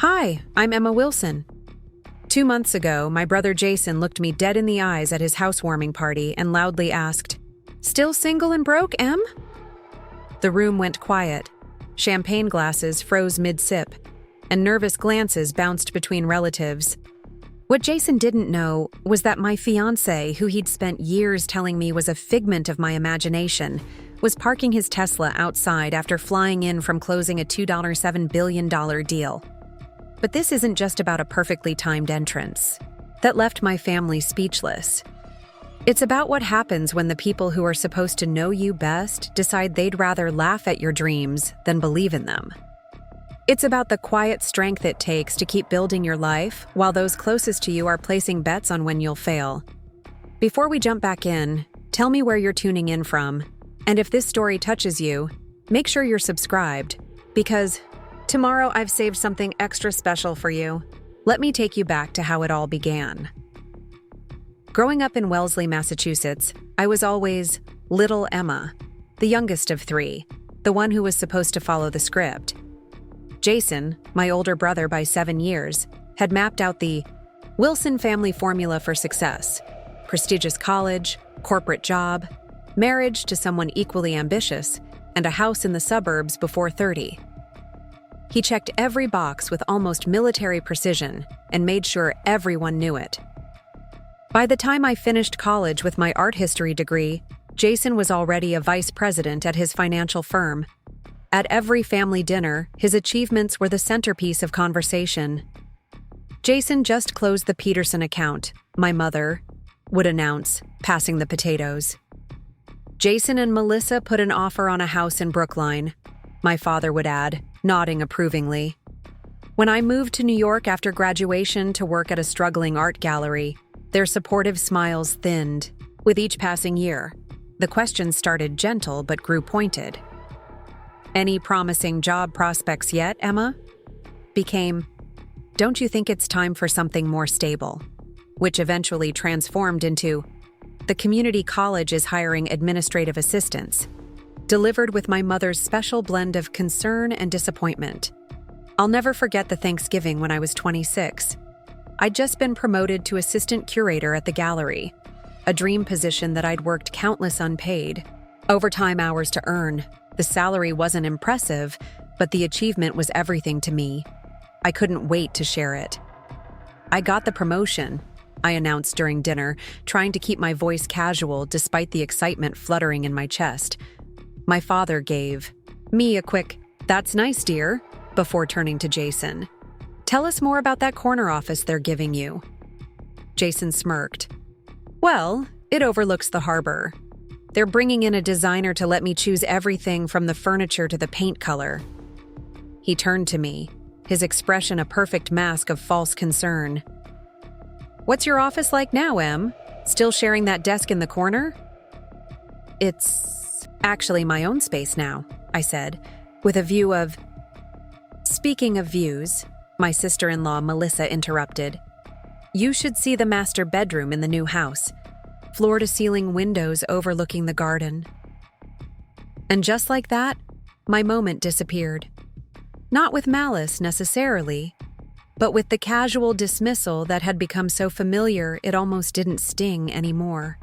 Hi, I'm Emma Wilson. 2 months ago, my brother Jason looked me dead in the eyes at his housewarming party and loudly asked, "Still single and broke, Em?" The room went quiet. Champagne glasses froze mid-sip, and nervous glances bounced between relatives. What Jason didn't know was that my fiancé, who he'd spent years telling me was a figment of my imagination, was parking his Tesla outside after flying in from closing a $2.7 billion deal. But this isn't just about a perfectly timed entrance that left my family speechless. It's about what happens when the people who are supposed to know you best decide they'd rather laugh at your dreams than believe in them. It's about the quiet strength it takes to keep building your life while those closest to you are placing bets on when you'll fail. Before we jump back in, tell me where you're tuning in from, and if this story touches you, make sure you're subscribed, because tomorrow I've saved something extra special for you. Let me take you back to how it all began. Growing up in Wellesley, Massachusetts, I was always little Emma, the youngest of three, the one who was supposed to follow the script. Jason, my older brother by 7 years, had mapped out the Wilson family formula for success: prestigious college, corporate job, marriage to someone equally ambitious, and a house in the suburbs before 30. He checked every box with almost military precision and made sure everyone knew it. By the time I finished college with my art history degree, Jason was already a vice president at his financial firm. At every family dinner, his achievements were the centerpiece of conversation. "Jason just closed the Peterson account," my mother would announce, passing the potatoes. "Jason and Melissa put an offer on a house in Brookline," my father would add, nodding approvingly. When I moved to New York after graduation to work at a struggling art gallery, their supportive smiles thinned. With each passing year, the questions started gentle but grew pointed. "Any promising job prospects yet, Emma?" became, "Don't you think it's time for something more stable?" which eventually transformed into, "The community college is hiring administrative assistants," delivered with my mother's special blend of concern and disappointment. I'll never forget the Thanksgiving when I was 26. I'd just been promoted to assistant curator at the gallery, a dream position that I'd worked countless unpaid, overtime hours to earn. The salary wasn't impressive, but the achievement was everything to me. I couldn't wait to share it. "I got the promotion," I announced during dinner, trying to keep my voice casual despite the excitement fluttering in my chest. My father gave me a quick, "That's nice, dear," before turning to Jason. "Tell us more about that corner office they're giving you." Jason smirked. "Well, it overlooks the harbor. They're bringing in a designer to let me choose everything from the furniture to the paint color." He turned to me, his expression a perfect mask of false concern. "What's your office like now, Em? Still sharing that desk in the corner?" "It's actually my own space now," I said, with a view of... Speaking of views, my sister-in-law Melissa interrupted. "You should see the master bedroom in the new house. Floor-to-ceiling windows overlooking the garden." And just like that, my moment disappeared. Not with malice necessarily, but with the casual dismissal that had become so familiar it almost didn't sting anymore.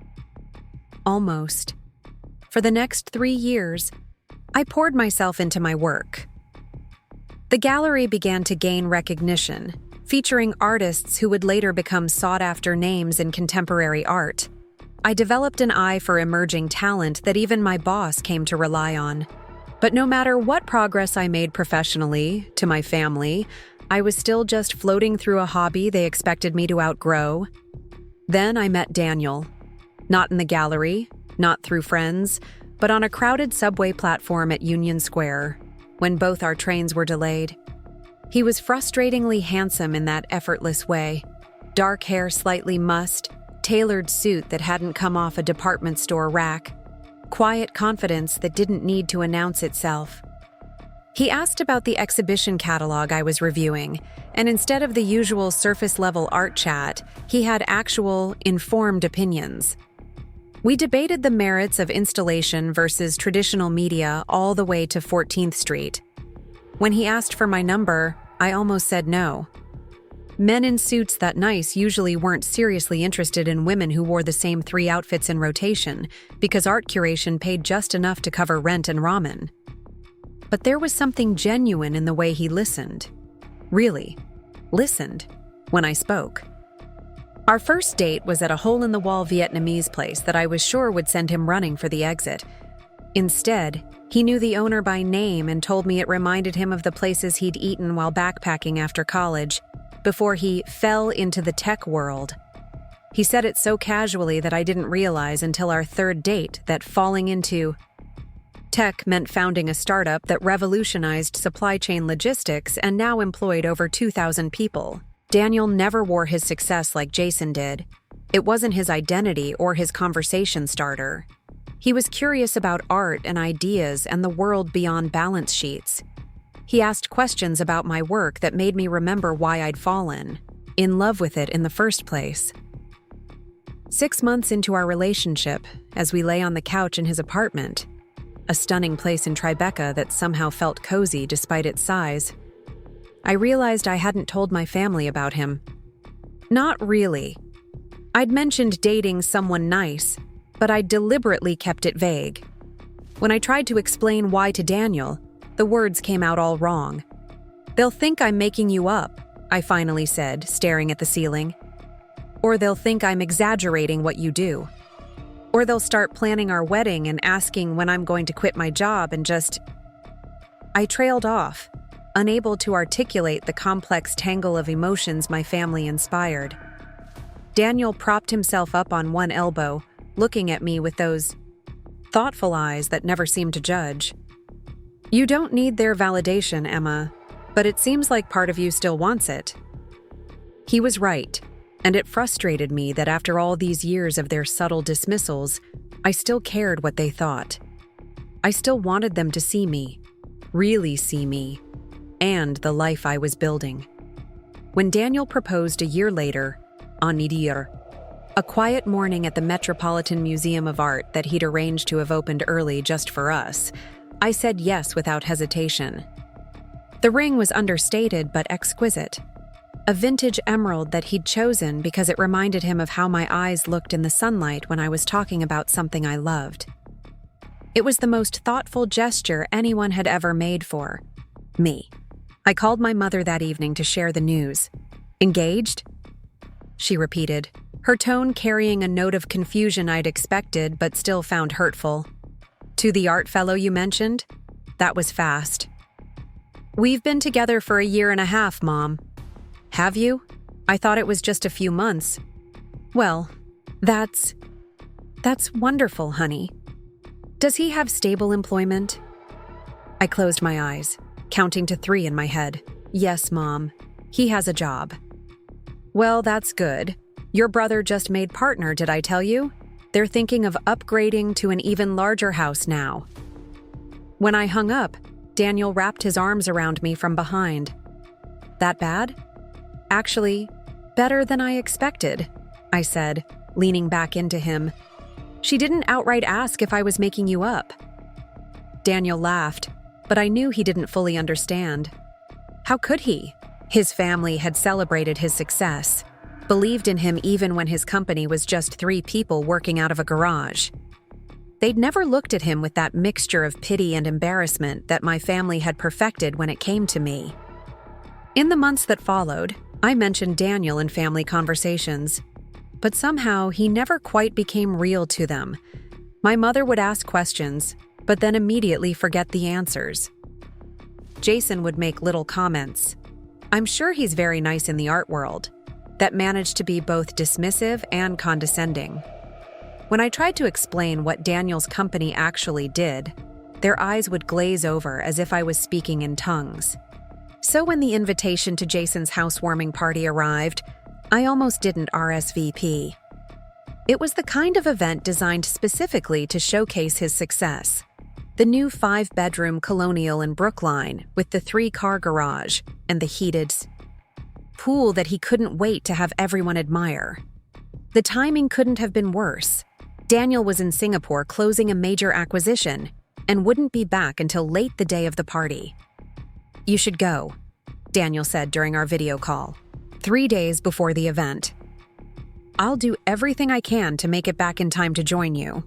Almost. For the next 3 years, I poured myself into my work. The gallery began to gain recognition, featuring artists who would later become sought-after names in contemporary art. I developed an eye for emerging talent that even my boss came to rely on. But no matter what progress I made professionally, to my family, I was still just floating through a hobby they expected me to outgrow. Then I met Daniel. Not in the gallery, not through friends, but on a crowded subway platform at Union Square, when both our trains were delayed. He was frustratingly handsome in that effortless way. Dark hair slightly mussed, tailored suit that hadn't come off a department store rack, quiet confidence that didn't need to announce itself. He asked about the exhibition catalog I was reviewing, and instead of the usual surface-level art chat, he had actual, informed opinions. We debated the merits of installation versus traditional media all the way to 14th Street. When he asked for my number, I almost said no. Men in suits that nice usually weren't seriously interested in women who wore the same 3 outfits in rotation because art curation paid just enough to cover rent and ramen. But there was something genuine in the way he listened. Really, listened when I spoke. Our first date was at a hole-in-the-wall Vietnamese place that I was sure would send him running for the exit. Instead, he knew the owner by name and told me it reminded him of the places he'd eaten while backpacking after college, before he fell into the tech world. He said it so casually that I didn't realize until our third date that falling into tech meant founding a startup that revolutionized supply chain logistics and now employed over 2,000 people. Daniel never wore his success like Jason did. It wasn't his identity or his conversation starter. He was curious about art and ideas and the world beyond balance sheets. He asked questions about my work that made me remember why I'd fallen in love with it in the first place. 6 months into our relationship, as we lay on the couch in his apartment, a stunning place in Tribeca that somehow felt cozy despite its size, I realized I hadn't told my family about him. Not really. I'd mentioned dating someone nice, but I deliberately kept it vague. When I tried to explain why to Daniel, the words came out all wrong. "They'll think I'm making you up," I finally said, staring at the ceiling. "Or they'll think I'm exaggerating what you do. Or they'll start planning our wedding and asking when I'm going to quit my job and just..." I trailed off, unable to articulate the complex tangle of emotions my family inspired. Daniel propped himself up on one elbow, looking at me with those thoughtful eyes that never seemed to judge. "You don't need their validation, Emma, but it seems like part of you still wants it." He was right, and it frustrated me that after all these years of their subtle dismissals, I still cared what they thought. I still wanted them to see me, really see me, and the life I was building. When Daniel proposed a year later, on Nadir, a quiet morning at the Metropolitan Museum of Art that he'd arranged to have opened early just for us, I said yes without hesitation. The ring was understated but exquisite. A vintage emerald that he'd chosen because it reminded him of how my eyes looked in the sunlight when I was talking about something I loved. It was the most thoughtful gesture anyone had ever made for me. I called my mother that evening to share the news. "Engaged?" she repeated, her tone carrying a note of confusion I'd expected but still found hurtful. "To the art fellow you mentioned?" That was fast. "We've been together for 1.5 years, Mom." "Have you? I thought it was just a few months." "Well, that's wonderful, honey. Does he have stable employment?" I closed my eyes, counting to 3 in my head. "Yes, Mom. He has a job." "Well, that's good. Your brother just made partner, did I tell you? They're thinking of upgrading to an even larger house now." When I hung up, Daniel wrapped his arms around me from behind. "That bad?" "Actually, better than I expected," I said, leaning back into him. "She didn't outright ask if I was making you up." Daniel laughed, but I knew he didn't fully understand. How could he? His family had celebrated his success, believed in him even when his company was just 3 people working out of a garage. They'd never looked at him with that mixture of pity and embarrassment that my family had perfected when it came to me. In the months that followed, I mentioned Daniel in family conversations, but somehow he never quite became real to them. My mother would ask questions, but then immediately forget the answers. Jason would make little comments. "I'm sure he's very nice in the art world," that managed to be both dismissive and condescending. When I tried to explain what Daniel's company actually did, their eyes would glaze over as if I was speaking in tongues. So when the invitation to Jason's housewarming party arrived, I almost didn't RSVP. It was the kind of event designed specifically to showcase his success. The new 5-bedroom colonial in Brookline with the 3-car garage and the heated pool that he couldn't wait to have everyone admire. The timing couldn't have been worse. Daniel was in Singapore closing a major acquisition and wouldn't be back until late the day of the party. "You should go," Daniel said during our video call, 3 days before the event. I'll do everything I can to make it back in time to join you.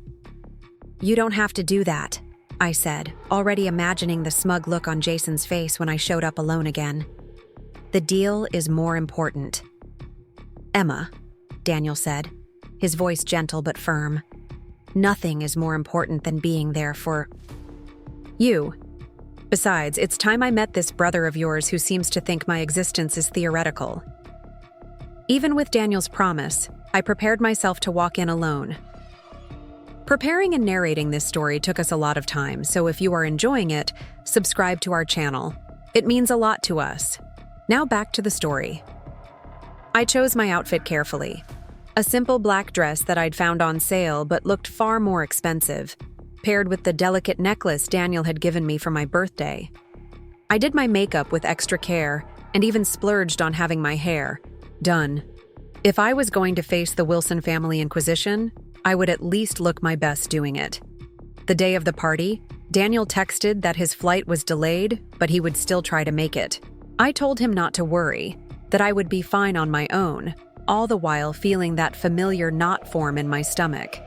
You don't have to do that, I said, already imagining the smug look on Jason's face when I showed up alone again. The deal is more important. Emma, Daniel said, his voice gentle but firm. Nothing is more important than being there for you. Besides, it's time I met this brother of yours who seems to think my existence is theoretical. Even with Daniel's promise, I prepared myself to walk in alone. Preparing and narrating this story took us a lot of time, so if you are enjoying it, subscribe to our channel. It means a lot to us. Now back to the story. I chose my outfit carefully. A simple black dress that I'd found on sale but looked far more expensive, paired with the delicate necklace Daniel had given me for my birthday. I did my makeup with extra care and even splurged on having my hair done. If I was going to face the Wilson family inquisition, I would at least look my best doing it. The day of the party, Daniel texted that his flight was delayed, but he would still try to make it. I told him not to worry, that I would be fine on my own, all the while feeling that familiar knot form in my stomach.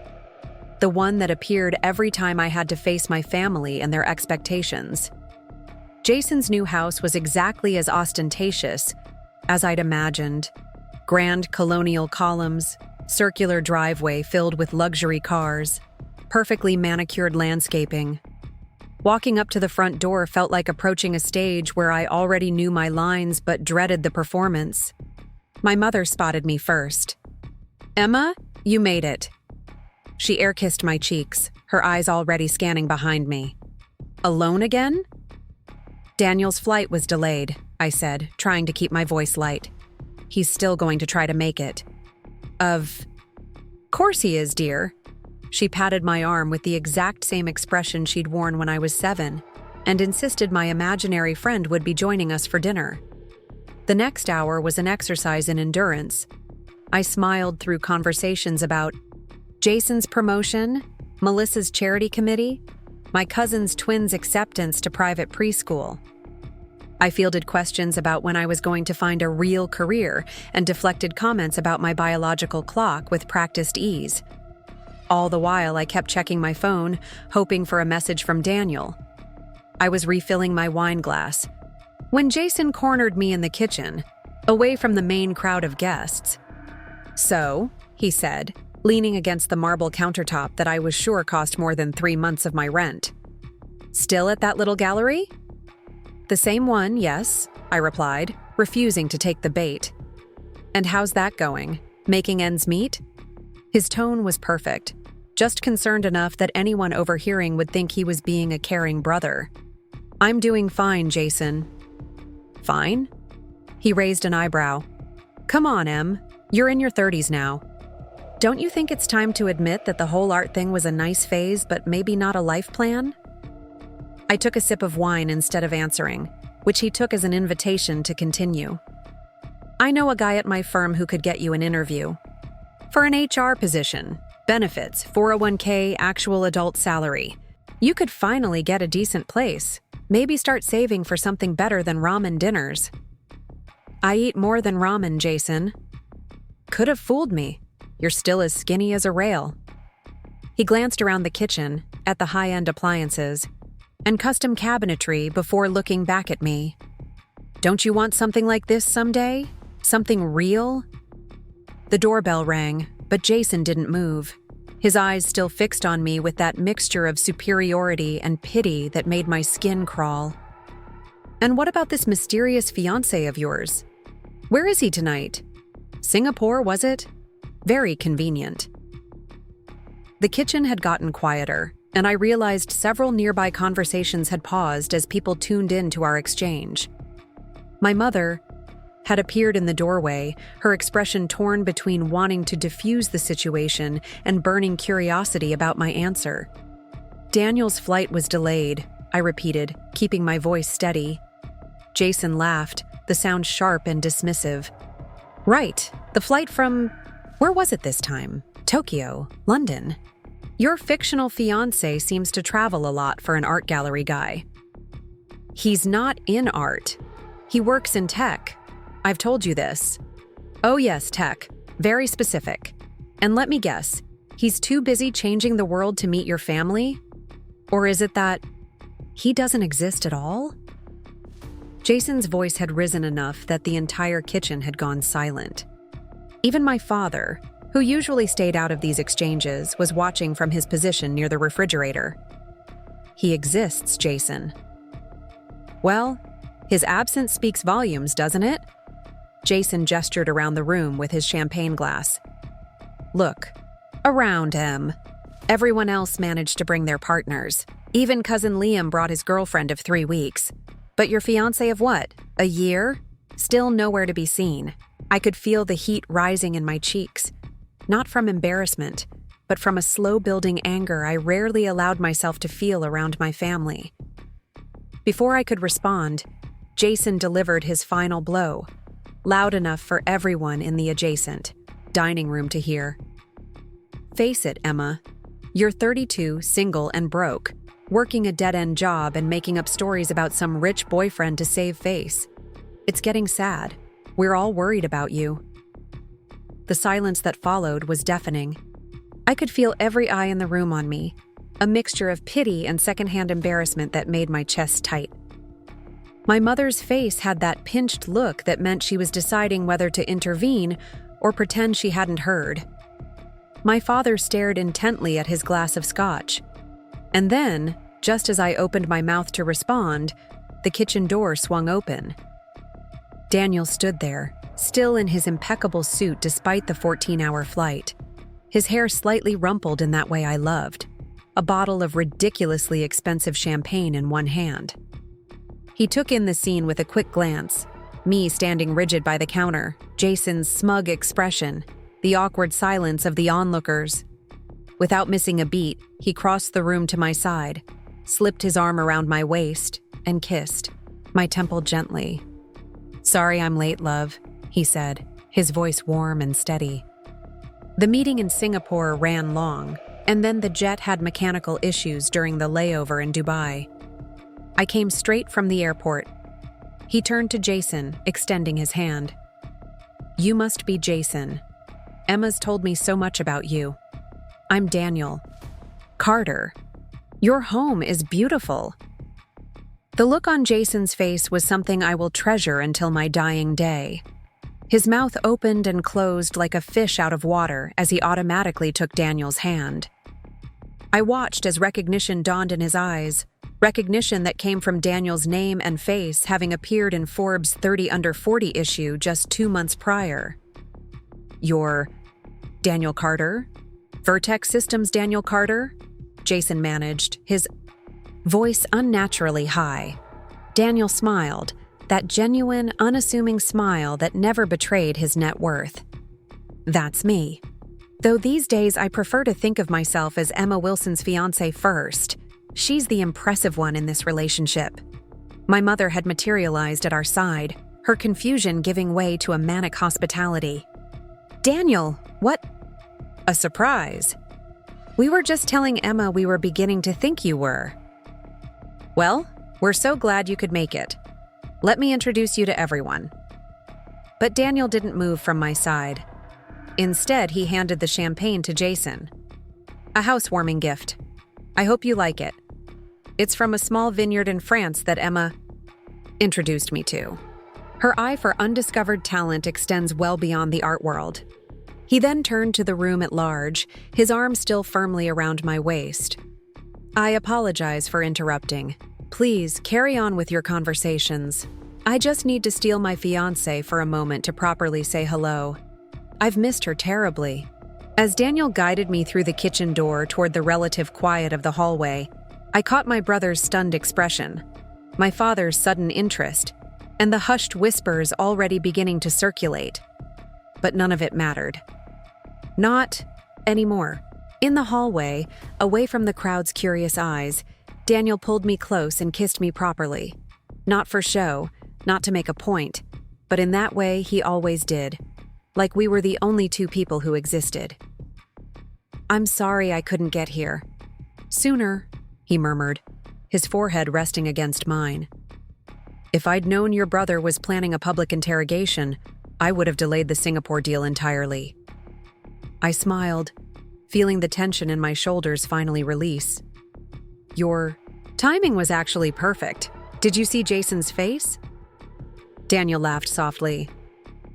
The one that appeared every time I had to face my family and their expectations. Jason's new house was exactly as ostentatious as I'd imagined. Grand colonial columns, circular driveway filled with luxury cars, perfectly manicured landscaping. Walking up to the front door felt like approaching a stage where I already knew my lines but dreaded the performance. My mother spotted me first. Emma, you made it. She air-kissed my cheeks, her eyes already scanning behind me. Alone again? Daniel's flight was delayed, I said, trying to keep my voice light. He's still going to try to make it. Of course he is, dear. She patted my arm with the exact same expression she'd worn when I was 7, and insisted my imaginary friend would be joining us for dinner. The next hour was an exercise in endurance. I smiled through conversations about Jason's promotion, Melissa's charity committee, my cousin's twins' acceptance to private preschool. I fielded questions about when I was going to find a real career and deflected comments about my biological clock with practiced ease. All the while, I kept checking my phone, hoping for a message from Daniel. I was refilling my wine glass when Jason cornered me in the kitchen, away from the main crowd of guests. So, he said, leaning against the marble countertop that I was sure cost more than 3 months of my rent. Still at that little gallery? The same one, yes, I replied, refusing to take the bait. And how's that going? Making ends meet? His tone was perfect, just concerned enough that anyone overhearing would think he was being a caring brother. I'm doing fine, Jason. Fine? He raised an eyebrow. Come on, Em. You're in your 30s now. Don't you think it's time to admit that the whole art thing was a nice phase, but maybe not a life plan? I took a sip of wine instead of answering, which he took as an invitation to continue. I know a guy at my firm who could get you an interview. For an HR position, benefits, 401k, actual adult salary. You could finally get a decent place. Maybe start saving for something better than ramen dinners. I eat more than ramen, Jason. Could have fooled me. You're still as skinny as a rail. He glanced around the kitchen, at the high-end appliances, and custom cabinetry before looking back at me. Don't you want something like this someday? Something real? The doorbell rang, but Jason didn't move. His eyes still fixed on me with that mixture of superiority and pity that made my skin crawl. And what about this mysterious fiancé of yours? Where is he tonight? Singapore, was it? Very convenient. The kitchen had gotten quieter, and I realized several nearby conversations had paused as people tuned in to our exchange. My mother had appeared in the doorway, her expression torn between wanting to diffuse the situation and burning curiosity about my answer. Daniel's flight was delayed, I repeated, keeping my voice steady. Jason laughed, the sound sharp and dismissive. Right, the flight from... where was it this time? Tokyo, London. Your fictional fiancé seems to travel a lot for an art gallery guy. He's not in art. He works in tech. I've told you this. Oh yes, tech. Very specific. And let me guess, he's too busy changing the world to meet your family? Or is it that he doesn't exist at all? Jason's voice had risen enough that the entire kitchen had gone silent. Even my father, who usually stayed out of these exchanges, was watching from his position near the refrigerator. He exists, Jason. Well, his absence speaks volumes, doesn't it? Jason gestured around the room with his champagne glass. Look, around him. Everyone else managed to bring their partners. Even cousin Liam brought his girlfriend of 3 weeks. But your fiancé of what? A year? Still nowhere to be seen. I could feel the heat rising in my cheeks. Not from embarrassment, but from a slow-building anger I rarely allowed myself to feel around my family. Before I could respond, Jason delivered his final blow, loud enough for everyone in the adjacent dining room to hear. Face it, Emma. You're 32, single, and broke, working a dead-end job and making up stories about some rich boyfriend to save face. It's getting sad. We're all worried about you. The silence that followed was deafening. I could feel every eye in the room on me, a mixture of pity and secondhand embarrassment that made my chest tight. My mother's face had that pinched look that meant she was deciding whether to intervene or pretend she hadn't heard. My father stared intently at his glass of scotch. And then, just as I opened my mouth to respond, the kitchen door swung open. Daniel stood there, still in his impeccable suit despite the 14-hour flight. His hair slightly rumpled in that way I loved, a bottle of ridiculously expensive champagne in one hand. He took in the scene with a quick glance, me standing rigid by the counter, Jason's smug expression, the awkward silence of the onlookers. Without missing a beat, he crossed the room to my side, slipped his arm around my waist, and kissed, my temple gently. "Sorry I'm late, love," he said, his voice warm and steady. The meeting in Singapore ran long, and then the jet had mechanical issues during the layover in Dubai. I came straight from the airport. He turned to Jason, extending his hand. "You must be Jason. Emma's told me so much about you. I'm Daniel. Carter. Your home is beautiful." The look on Jason's face was something I will treasure until my dying day. His mouth opened and closed like a fish out of water as he automatically took Daniel's hand. I watched as recognition dawned in his eyes, recognition that came from Daniel's name and face having appeared in Forbes' 30 Under 40 issue just 2 months prior. "You're Daniel Carter? Vertex Systems Daniel Carter?" Jason managed, his voice unnaturally high. Daniel smiled, that genuine, unassuming smile that never betrayed his net worth. "That's me. Though these days I prefer to think of myself as Emma Wilson's fiancé first. She's the impressive one in this relationship." My mother had materialized at our side, her confusion giving way to a manic hospitality. "Daniel, what? A surprise. We were just telling Emma we were beginning to think you were." "Well, we're so glad you could make it. Let me introduce you to everyone." But Daniel didn't move from my side. Instead, he handed the champagne to Jason. "A housewarming gift. I hope you like it. It's from a small vineyard in France that Emma introduced me to. Her eye for undiscovered talent extends well beyond the art world." He then turned to the room at large, his arm still firmly around my waist. "I apologize for interrupting. Please carry on with your conversations. I just need to steal my fiancé for a moment to properly say hello. I've missed her terribly." As Daniel guided me through the kitchen door toward the relative quiet of the hallway, I caught my brother's stunned expression, my father's sudden interest, and the hushed whispers already beginning to circulate. But none of it mattered. Not anymore. In the hallway, away from the crowd's curious eyes, Daniel pulled me close and kissed me properly. Not for show, not to make a point, but in that way he always did, like we were the only two people who existed. "I'm sorry I couldn't get here sooner," he murmured, his forehead resting against mine. If I'd known your brother was planning a public interrogation, I would have delayed the Singapore deal entirely. I smiled, feeling the tension in my shoulders finally release. Your timing was actually perfect. Did you see Jason's face? Daniel laughed softly.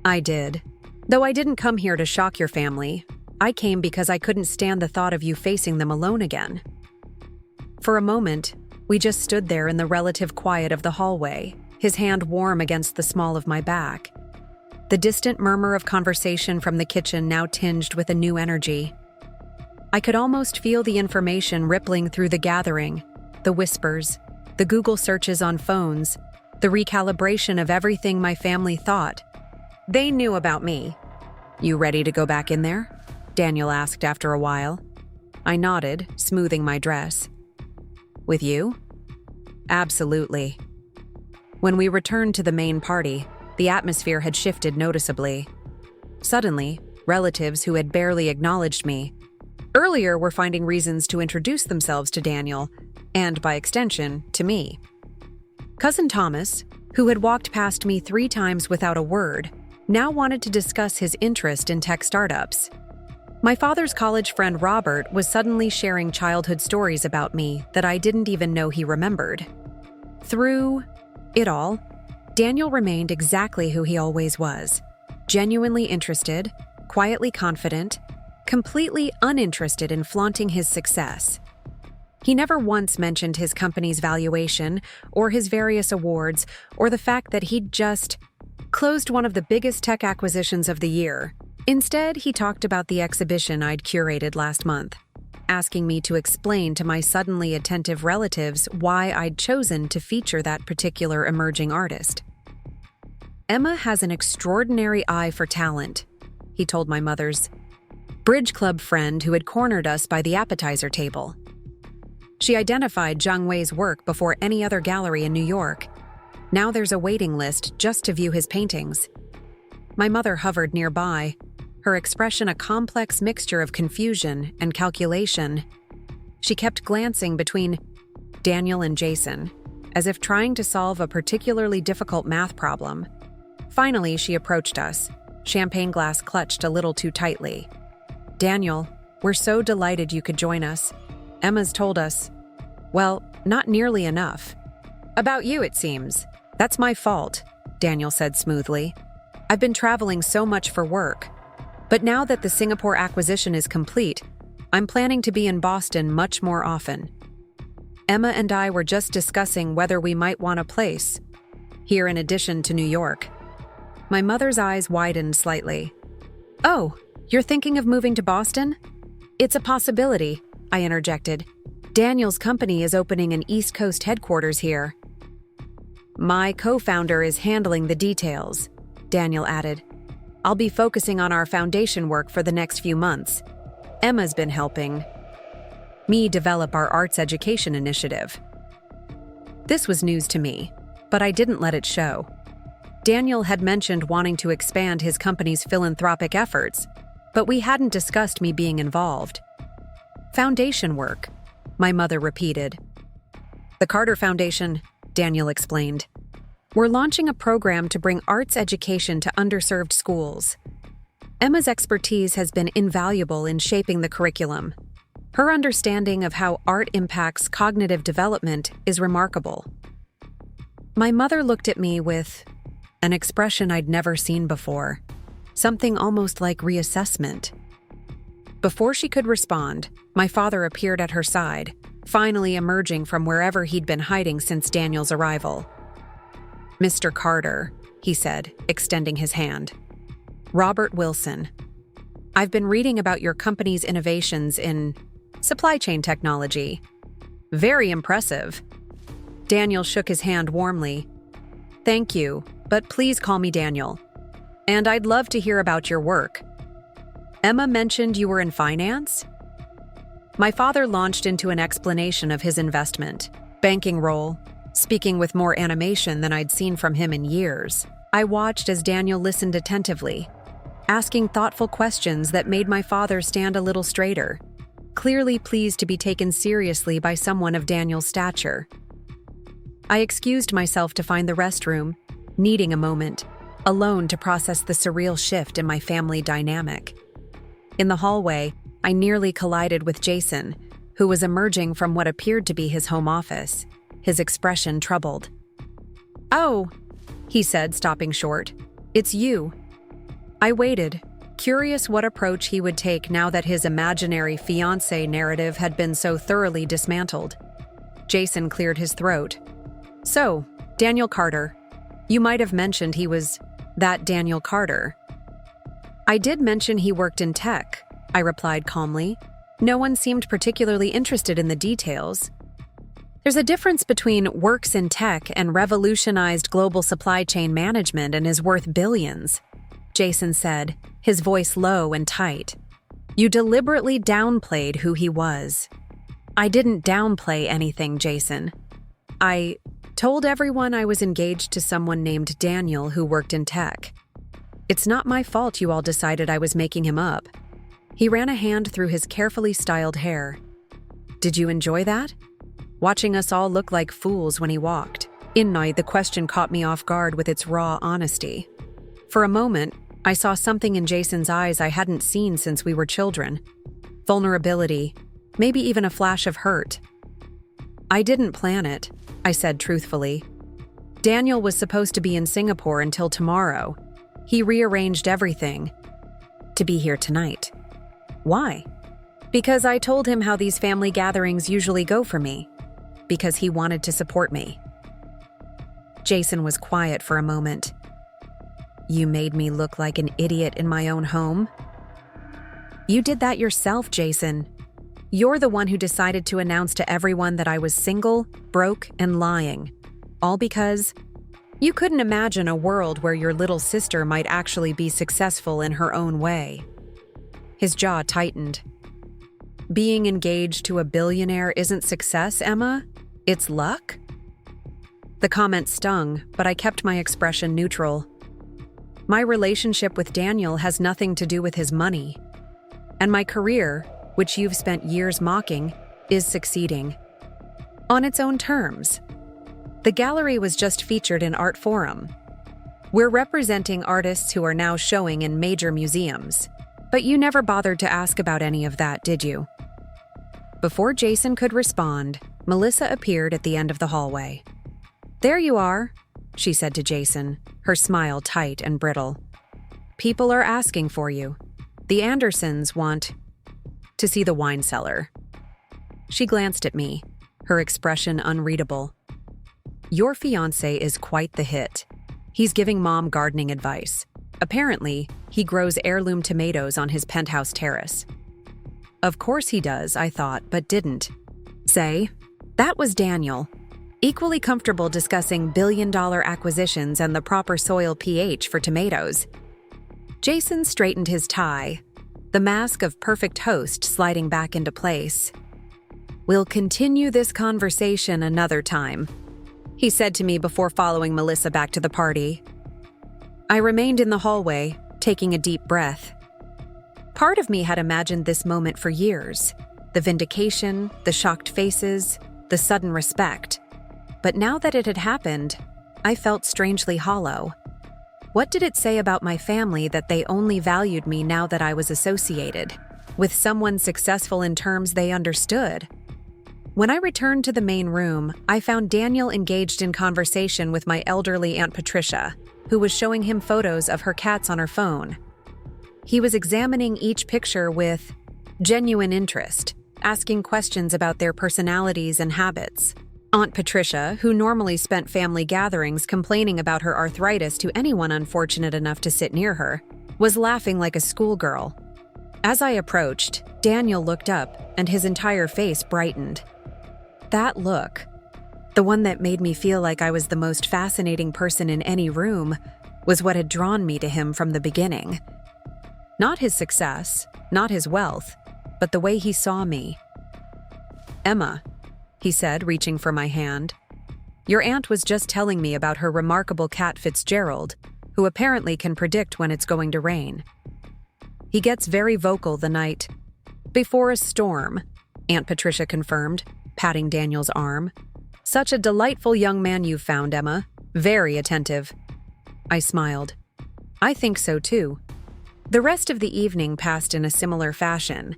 I did. Though I didn't come here to shock your family. I came because I couldn't stand the thought of you facing them alone again. For a moment, we just stood there in the relative quiet of the hallway, his hand warm against the small of my back. The distant murmur of conversation from the kitchen now tinged with a new energy. I could almost feel the information rippling through the gathering, the whispers, the Google searches on phones, the recalibration of everything my family thought. They knew about me. You ready to go back in there? Daniel asked after a while. I nodded, smoothing my dress. With you? Absolutely. When we returned to the main party, the atmosphere had shifted noticeably. Suddenly, relatives who had barely acknowledged me earlier were finding reasons to introduce themselves to Daniel, and by extension, to me. Cousin Thomas, who had walked past me 3 times without a word, now wanted to discuss his interest in tech startups. My father's college friend Robert was suddenly sharing childhood stories about me that I didn't even know he remembered. Through it all, Daniel remained exactly who he always was, genuinely interested, quietly confident, completely uninterested in flaunting his success. He never once mentioned his company's valuation, or his various awards, or the fact that he'd just closed one of the biggest tech acquisitions of the year. Instead, he talked about the exhibition I'd curated last month, asking me to explain to my suddenly attentive relatives why I'd chosen to feature that particular emerging artist. Emma has an extraordinary eye for talent, he told my mother's bridge club friend who had cornered us by the appetizer table. She identified Zhang Wei's work before any other gallery in New York. Now there's a waiting list just to view his paintings. My mother hovered nearby, her expression a complex mixture of confusion and calculation. She kept glancing between Daniel and Jason, as if trying to solve a particularly difficult math problem. Finally, she approached us, champagne glass clutched a little too tightly. Daniel, we're so delighted you could join us. Emma's told us, well, not nearly enough. About you, it seems. That's my fault, Daniel said smoothly. I've been traveling so much for work. But now that the Singapore acquisition is complete, I'm planning to be in Boston much more often. Emma and I were just discussing whether we might want a place here in addition to New York. My mother's eyes widened slightly. Oh, you're thinking of moving to Boston? It's a possibility, I interjected. Daniel's company is opening an East Coast headquarters here. My co-founder is handling the details, Daniel added. I'll be focusing on our foundation work for the next few months. Emma's been helping me develop our arts education initiative. This was news to me, but I didn't let it show. Daniel had mentioned wanting to expand his company's philanthropic efforts, but we hadn't discussed me being involved. Foundation work, my mother repeated. The Carter Foundation, Daniel explained. We're launching a program to bring arts education to underserved schools. Emma's expertise has been invaluable in shaping the curriculum. Her understanding of how art impacts cognitive development is remarkable. My mother looked at me with an expression I'd never seen before, something almost like reassessment. Before she could respond, my father appeared at her side, finally emerging from wherever he'd been hiding since Daniel's arrival. Mr. Carter, he said, extending his hand. Robert Wilson. I've been reading about your company's innovations in supply chain technology. Very impressive. Daniel shook his hand warmly. Thank you, but please call me Daniel. And I'd love to hear about your work. Emma mentioned you were in finance? My father launched into an explanation of his investment, banking role, speaking with more animation than I'd seen from him in years. I watched as Daniel listened attentively, asking thoughtful questions that made my father stand a little straighter, clearly pleased to be taken seriously by someone of Daniel's stature. I excused myself to find the restroom, needing a moment, alone to process the surreal shift in my family dynamic. In the hallway, I nearly collided with Jason, who was emerging from what appeared to be his home office, his expression troubled. "Oh," he said, stopping short. "It's you." I waited, curious what approach he would take now that his imaginary fiancé narrative had been so thoroughly dismantled. Jason cleared his throat. "So, Daniel Carter. You might have mentioned he was that Daniel Carter." "I did mention he worked in tech," I replied calmly. No one seemed particularly interested in the details. "There's a difference between works in tech and revolutionized global supply chain management and is worth billions," Jason said, his voice low and tight. "You deliberately downplayed who he was." "I didn't downplay anything, Jason. I told everyone I was engaged to someone named Daniel who worked in tech. It's not my fault you all decided I was making him up." He ran a hand through his carefully styled hair. "Did you enjoy that? Watching us all look like fools when he walked?" The question caught me off guard with its raw honesty. For a moment, I saw something in Jason's eyes I hadn't seen since we were children. Vulnerability, maybe even a flash of hurt. "I didn't plan it," I said truthfully. "Daniel was supposed to be in Singapore until tomorrow. He rearranged everything to be here tonight." "Why?" "Because I told him how these family gatherings usually go for me. Because he wanted to support me." Jason was quiet for a moment. "You made me look like an idiot in my own home?" "You did that yourself, Jason. You're the one who decided to announce to everyone that I was single, broke, and lying. All because you couldn't imagine a world where your little sister might actually be successful in her own way." His jaw tightened. "Being engaged to a billionaire isn't success, Emma. It's luck?" The comment stung, but I kept my expression neutral. "My relationship with Daniel has nothing to do with his money. And my career, which you've spent years mocking, is succeeding. On its own terms. The gallery was just featured in Art Forum. We're representing artists who are now showing in major museums. But you never bothered to ask about any of that, did you?" Before Jason could respond, Melissa appeared at the end of the hallway. "There you are," she said to Jason, her smile tight and brittle. "People are asking for you. The Andersons want to see the wine cellar." She glanced at me, her expression unreadable. "Your fiancé is quite the hit. He's giving Mom gardening advice. Apparently, he grows heirloom tomatoes on his penthouse terrace." Of course he does, I thought, but didn't. Say, that was Daniel, equally comfortable discussing billion-dollar acquisitions and the proper soil pH for tomatoes. Jason straightened his tie, the mask of perfect host sliding back into place. "We'll continue this conversation another time," he said to me before following Melissa back to the party. I remained in the hallway, taking a deep breath. Part of me had imagined this moment for years. The vindication, the shocked faces, the sudden respect. But now that it had happened, I felt strangely hollow. What did it say about my family that they only valued me now that I was associated with someone successful in terms they understood? When I returned to the main room, I found Daniel engaged in conversation with my elderly Aunt Patricia, who was showing him photos of her cats on her phone. He was examining each picture with genuine interest, asking questions about their personalities and habits. Aunt Patricia, who normally spent family gatherings complaining about her arthritis to anyone unfortunate enough to sit near her, was laughing like a schoolgirl. As I approached, Daniel looked up and his entire face brightened. That look, the one that made me feel like I was the most fascinating person in any room, was what had drawn me to him from the beginning. Not his success, not his wealth, but the way he saw me. "Emma," he said, reaching for my hand, "your aunt was just telling me about her remarkable cat Fitzgerald, who apparently can predict when it's going to rain. He gets very vocal the night before a storm," Aunt Patricia confirmed, patting Daniel's arm. Such a delightful young man you've found, Emma. Very attentive. I smiled. I think so too. The rest of the evening passed in a similar fashion.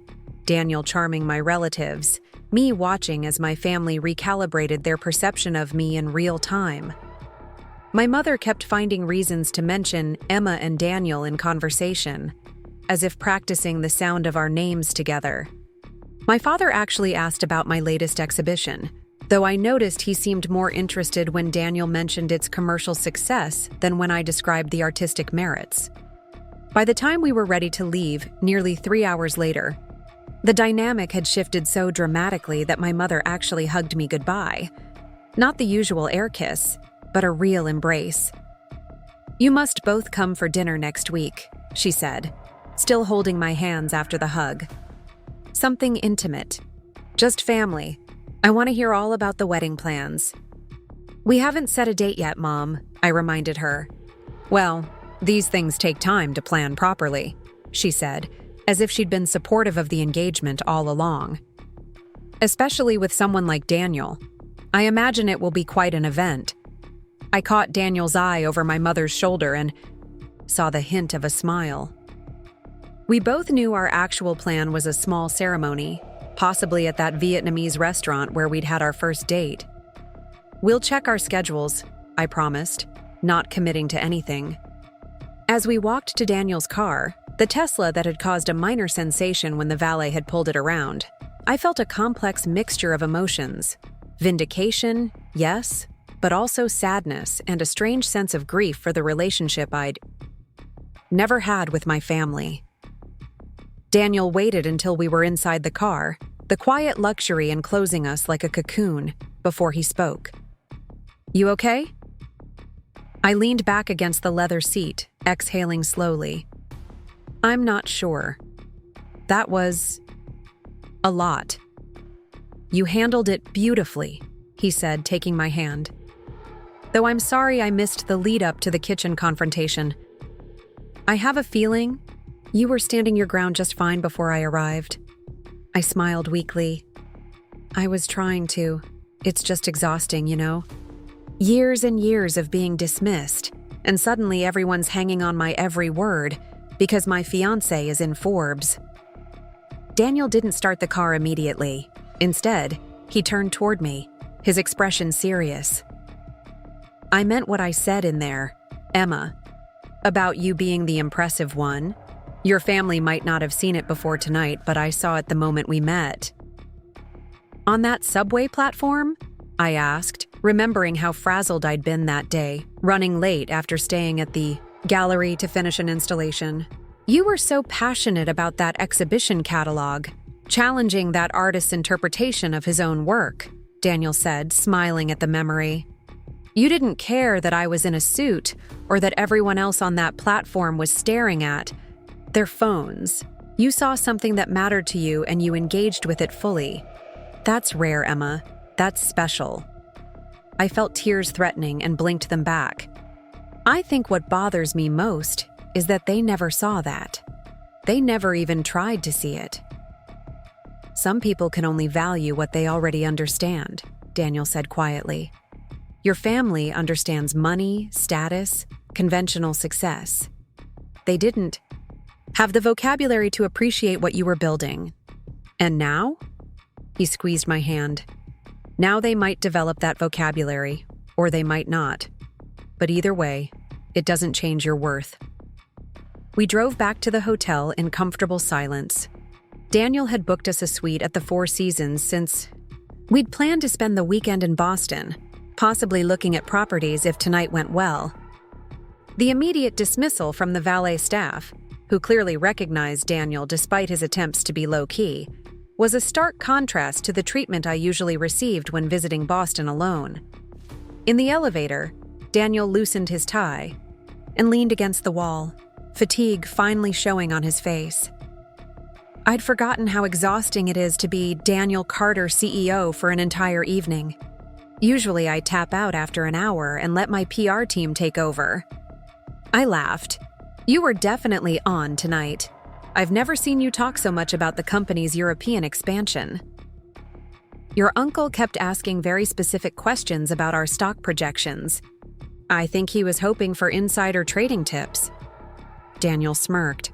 Daniel charming my relatives, me watching as my family recalibrated their perception of me in real time. My mother kept finding reasons to mention Emma and Daniel in conversation, as if practicing the sound of our names together. My father actually asked about my latest exhibition, though I noticed he seemed more interested when Daniel mentioned its commercial success than when I described the artistic merits. By the time we were ready to leave, nearly 3 hours later, the dynamic had shifted so dramatically that my mother actually hugged me goodbye. Not the usual air kiss, but a real embrace. "You must both come for dinner next week," she said, still holding my hands after the hug. "Something intimate. Just family. I want to hear all about the wedding plans." "We haven't set a date yet, Mom," I reminded her. "Well, these things take time to plan properly," she said, as if she'd been supportive of the engagement all along. "Especially with someone like Daniel. I imagine it will be quite an event." I caught Daniel's eye over my mother's shoulder and saw the hint of a smile. We both knew our actual plan was a small ceremony, possibly at that Vietnamese restaurant where we'd had our first date. "We'll check our schedules," I promised, not committing to anything. As we walked to Daniel's car, the Tesla that had caused a minor sensation when the valet had pulled it around, I felt a complex mixture of emotions. Vindication, yes, but also sadness and a strange sense of grief for the relationship I'd never had with my family. Daniel waited until we were inside the car, the quiet luxury enclosing us like a cocoon, before he spoke. "You okay?" I leaned back against the leather seat, exhaling slowly. "I'm not sure. That was a lot." "You handled it beautifully," he said, taking my hand. "Though I'm sorry I missed the lead-up to the kitchen confrontation. I have a feeling you were standing your ground just fine before I arrived." I smiled weakly. "I was trying to. It's just exhausting, you know? Years and years of being dismissed, and suddenly everyone's hanging on my every word because my fiancé is in Forbes." Daniel didn't start the car immediately. Instead, he turned toward me, his expression serious. "I meant what I said in there, Emma, about you being the impressive one. Your family might not have seen it before tonight, but I saw it the moment we met." "On that subway platform?" I asked, remembering how frazzled I'd been that day, running late after staying at the gallery to finish an installation. "You were so passionate about that exhibition catalog, challenging that artist's interpretation of his own work," Daniel said, smiling at the memory. "You didn't care that I was in a suit or that everyone else on that platform was staring at their phones. You saw something that mattered to you and you engaged with it fully. That's rare, Emma. That's special." I felt tears threatening and blinked them back. I think what bothers me most is that they never saw that. They never even tried to see it. "Some people can only value what they already understand," Daniel said quietly. "Your family understands money, status, conventional success. They didn't have the vocabulary to appreciate what you were building. And now?" He squeezed my hand. "Now they might develop that vocabulary, or they might not. But either way, it doesn't change your worth." We drove back to the hotel in comfortable silence. Daniel had booked us a suite at the Four Seasons since we'd planned to spend the weekend in Boston, possibly looking at properties if tonight went well. The immediate dismissal from the valet staff, who clearly recognized Daniel despite his attempts to be low-key, was a stark contrast to the treatment I usually received when visiting Boston alone. In the elevator, Daniel loosened his tie and leaned against the wall, fatigue finally showing on his face. I'd forgotten how exhausting it is to be Daniel Carter CEO for an entire evening. Usually I tap out after an hour and let my PR team take over. I laughed. "You were definitely on tonight. I've never seen you talk so much about the company's European expansion." Your uncle kept asking very specific questions about our stock projections. I think he was hoping for insider trading tips. Daniel smirked.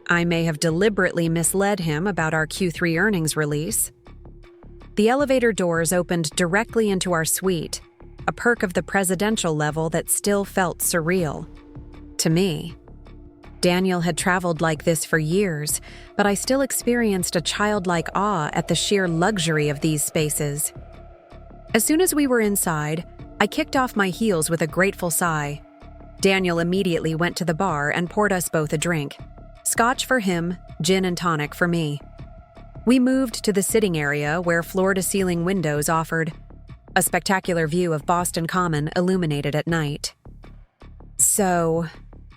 I may have deliberately misled him about our Q3 earnings release. The elevator doors opened directly into our suite, a perk of the presidential level that still felt surreal. To me. Daniel had traveled like this for years, but I still experienced a childlike awe at the sheer luxury of these spaces. As soon as we were inside, I kicked off my heels with a grateful sigh. Daniel immediately went to the bar and poured us both a drink. Scotch for him, gin and tonic for me. We moved to the sitting area where floor-to-ceiling windows offered a spectacular view of Boston Common illuminated at night. So,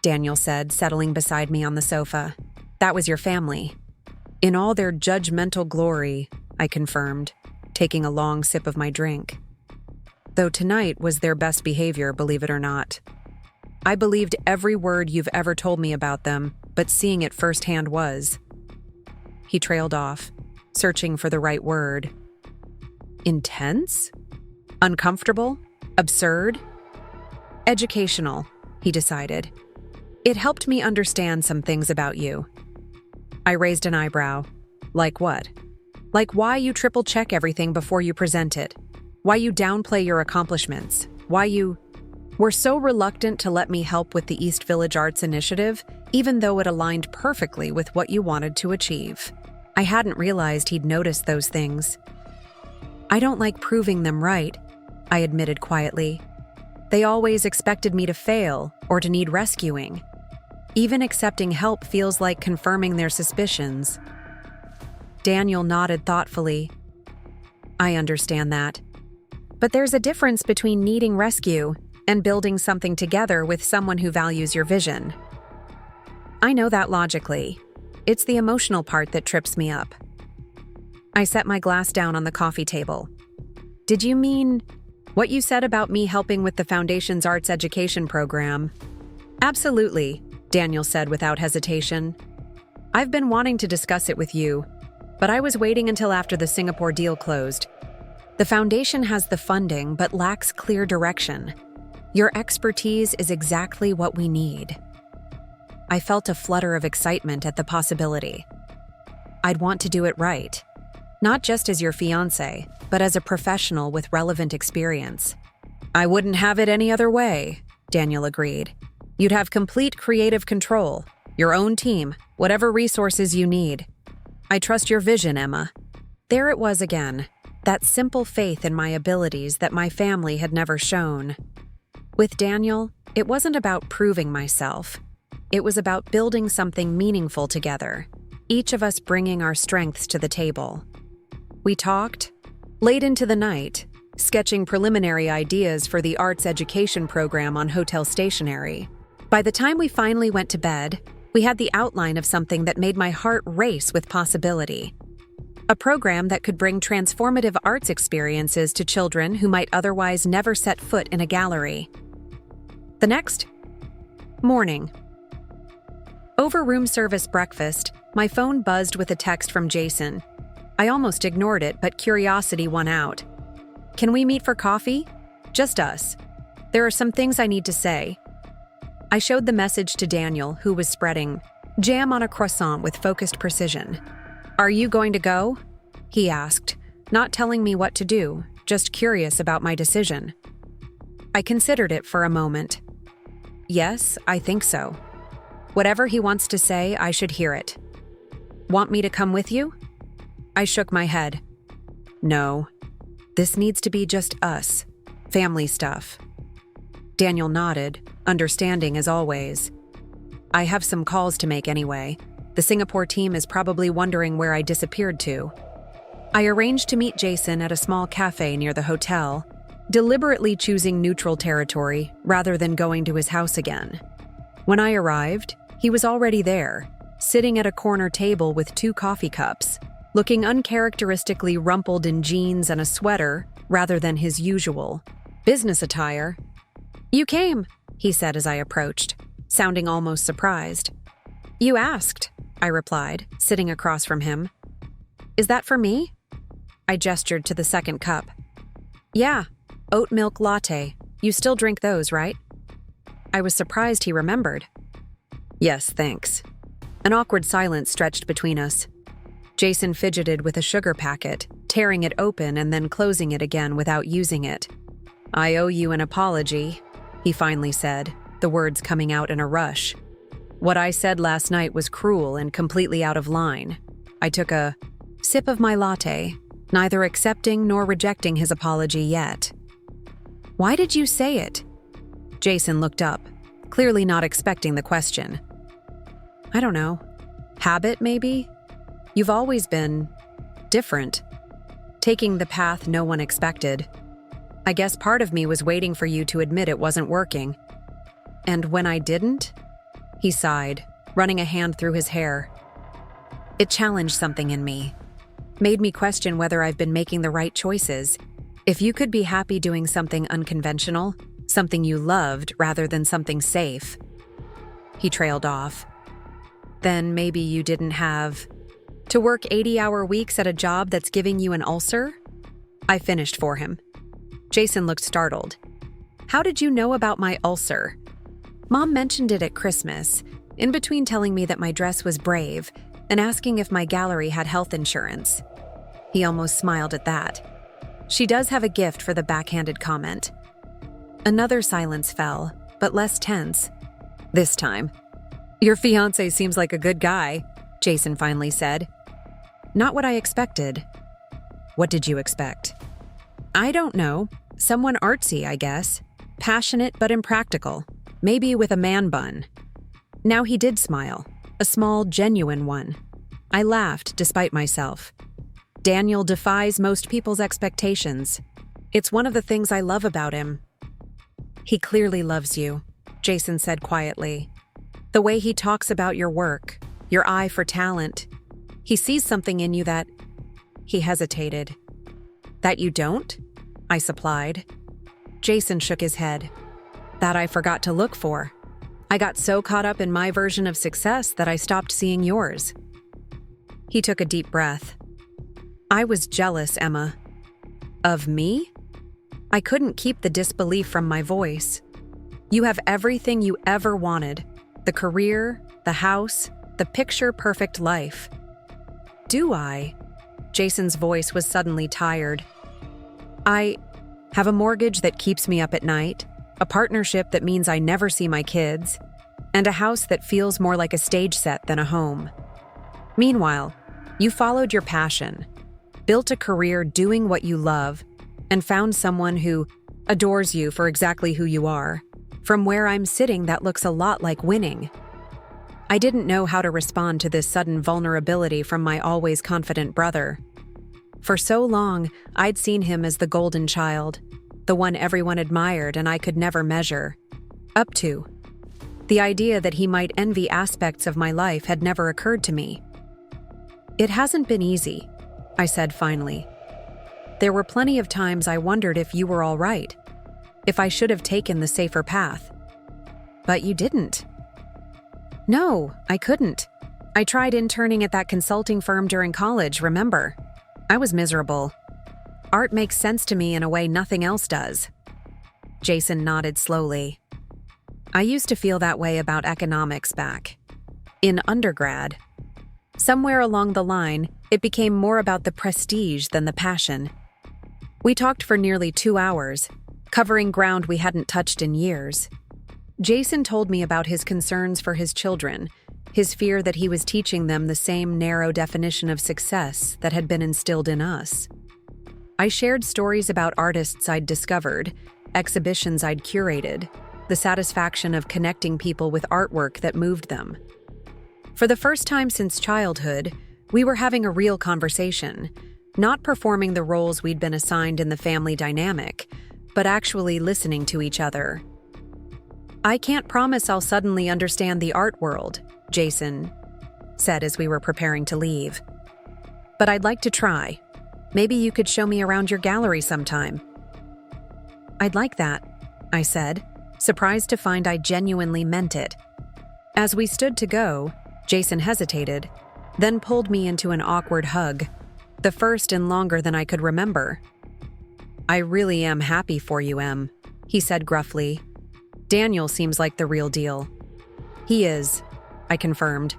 Daniel said, settling beside me on the sofa, that was your family. In all their judgmental glory, I confirmed, taking a long sip of my drink. Though tonight was their best behavior, believe it or not. I believed every word you've ever told me about them, but seeing it firsthand was. He trailed off, searching for the right word. Intense? Uncomfortable? Absurd? Educational, he decided. It helped me understand some things about you. I raised an eyebrow. Like what? Like why you triple-check everything before you present it. Why you downplay your accomplishments. Why you were so reluctant to let me help with the East Village Arts Initiative, even though it aligned perfectly with what you wanted to achieve. I hadn't realized he'd noticed those things. I don't like proving them right, I admitted quietly. They always expected me to fail or to need rescuing. Even accepting help feels like confirming their suspicions. Daniel nodded thoughtfully. I understand that. But there's a difference between needing rescue and building something together with someone who values your vision. I know that logically. It's the emotional part that trips me up. I set my glass down on the coffee table. Did you mean what you said about me helping with the Foundation's arts education program? Absolutely, Daniel said without hesitation. I've been wanting to discuss it with you, but I was waiting until after the Singapore deal closed. The Foundation has the funding but lacks clear direction. Your expertise is exactly what we need. I felt a flutter of excitement at the possibility. I'd want to do it right. Not just as your fiancé, but as a professional with relevant experience. I wouldn't have it any other way, Daniel agreed. You'd have complete creative control, your own team, whatever resources you need. I trust your vision, Emma. There it was again, that simple faith in my abilities that my family had never shown. With Daniel, it wasn't about proving myself. It was about building something meaningful together, each of us bringing our strengths to the table. We talked late into the night, sketching preliminary ideas for the arts education program on hotel stationery. By the time we finally went to bed, we had the outline of something that made my heart race with possibility. A program that could bring transformative arts experiences to children who might otherwise never set foot in a gallery. The next morning. Over room service breakfast, my phone buzzed with a text from Jason. I almost ignored it, but curiosity won out. Can we meet for coffee? Just us. There are some things I need to say. I showed the message to Daniel, who was spreading jam on a croissant with focused precision. Are you going to go? He asked, not telling me what to do, just curious about my decision. I considered it for a moment. Yes, I think so. Whatever he wants to say, I should hear it. Want me to come with you? I shook my head. No. This needs to be just us. Family stuff. Daniel nodded, understanding as always. I have some calls to make anyway. The Singapore team is probably wondering where I disappeared to. I arranged to meet Jason at a small cafe near the hotel, deliberately choosing neutral territory rather than going to his house again. When I arrived, he was already there, sitting at a corner table with 2 coffee cups, looking uncharacteristically rumpled in jeans and a sweater rather than his usual business attire. You came, he said as I approached, sounding almost surprised. You asked, I replied, sitting across from him. Is that for me? I gestured to the second cup. Yeah, oat milk latte. You still drink those, right? I was surprised he remembered. Yes, thanks. An awkward silence stretched between us. Jason fidgeted with a sugar packet, tearing it open and then closing it again without using it. I owe you an apology, he finally said, the words coming out in a rush. What I said last night was cruel and completely out of line. I took a sip of my latte, neither accepting nor rejecting his apology yet. Why did you say it? Jason looked up, clearly not expecting the question. I don't know. Habit, maybe? You've always been different, taking the path no one expected. I guess part of me was waiting for you to admit it wasn't working. And when I didn't? He sighed, running a hand through his hair. It challenged something in me, made me question whether I've been making the right choices. If you could be happy doing something unconventional, something you loved rather than something safe. He trailed off. Then maybe you didn't have to work 80-hour weeks at a job that's giving you an ulcer? I finished for him. Jason looked startled. How did you know about my ulcer? Mom mentioned it at Christmas, in between telling me that my dress was brave and asking if my gallery had health insurance. He almost smiled at that. She does have a gift for the backhanded comment. Another silence fell, but less tense. This time. Your fiancé seems like a good guy, Jason finally said. Not what I expected. What did you expect? I don't know. Someone artsy, I guess. Passionate but impractical. Maybe with a man bun. Now he did smile. A small, genuine one. I laughed, despite myself. Daniel defies most people's expectations. It's one of the things I love about him. He clearly loves you, Jason said quietly. The way he talks about your work, your eye for talent. He sees something in you that... He hesitated. That you don't? I supplied. Jason shook his head. That I forgot to look for. I got so caught up in my version of success that I stopped seeing yours. He took a deep breath. I was jealous, Emma. Of me? I couldn't keep the disbelief from my voice. You have everything you ever wanted. The career, the house, the picture-perfect life. Do I? Jason's voice was suddenly tired. I have a mortgage that keeps me up at night, a partnership that means I never see my kids, and a house that feels more like a stage set than a home. Meanwhile, you followed your passion, built a career doing what you love, and found someone who adores you for exactly who you are. From where I'm sitting, that looks a lot like winning. I didn't know how to respond to this sudden vulnerability from my always confident brother. For so long, I'd seen him as the golden child, the one everyone admired and I could never measure up to. The idea that he might envy aspects of my life had never occurred to me. It hasn't been easy, I said finally. There were plenty of times I wondered if you were all right, if I should have taken the safer path. But you didn't. No, I couldn't. I tried interning at that consulting firm during college, remember? I was miserable. Art makes sense to me in a way nothing else does. Jason nodded slowly. I used to feel that way about economics back in undergrad. Somewhere along the line, it became more about the prestige than the passion. We talked for nearly 2 hours, covering ground we hadn't touched in years. Jason told me about his concerns for his children, his fear that he was teaching them the same narrow definition of success that had been instilled in us. I shared stories about artists I'd discovered, exhibitions I'd curated, the satisfaction of connecting people with artwork that moved them. For the first time since childhood, we were having a real conversation, not performing the roles we'd been assigned in the family dynamic, but actually listening to each other. I can't promise I'll suddenly understand the art world, Jason said as we were preparing to leave. But I'd like to try. Maybe you could show me around your gallery sometime. I'd like that, I said, surprised to find I genuinely meant it. As we stood to go, Jason hesitated, then pulled me into an awkward hug. the first in longer than I could remember. "I really am happy for you, Em," he said gruffly. "Daniel seems like the real deal." "He is," I confirmed.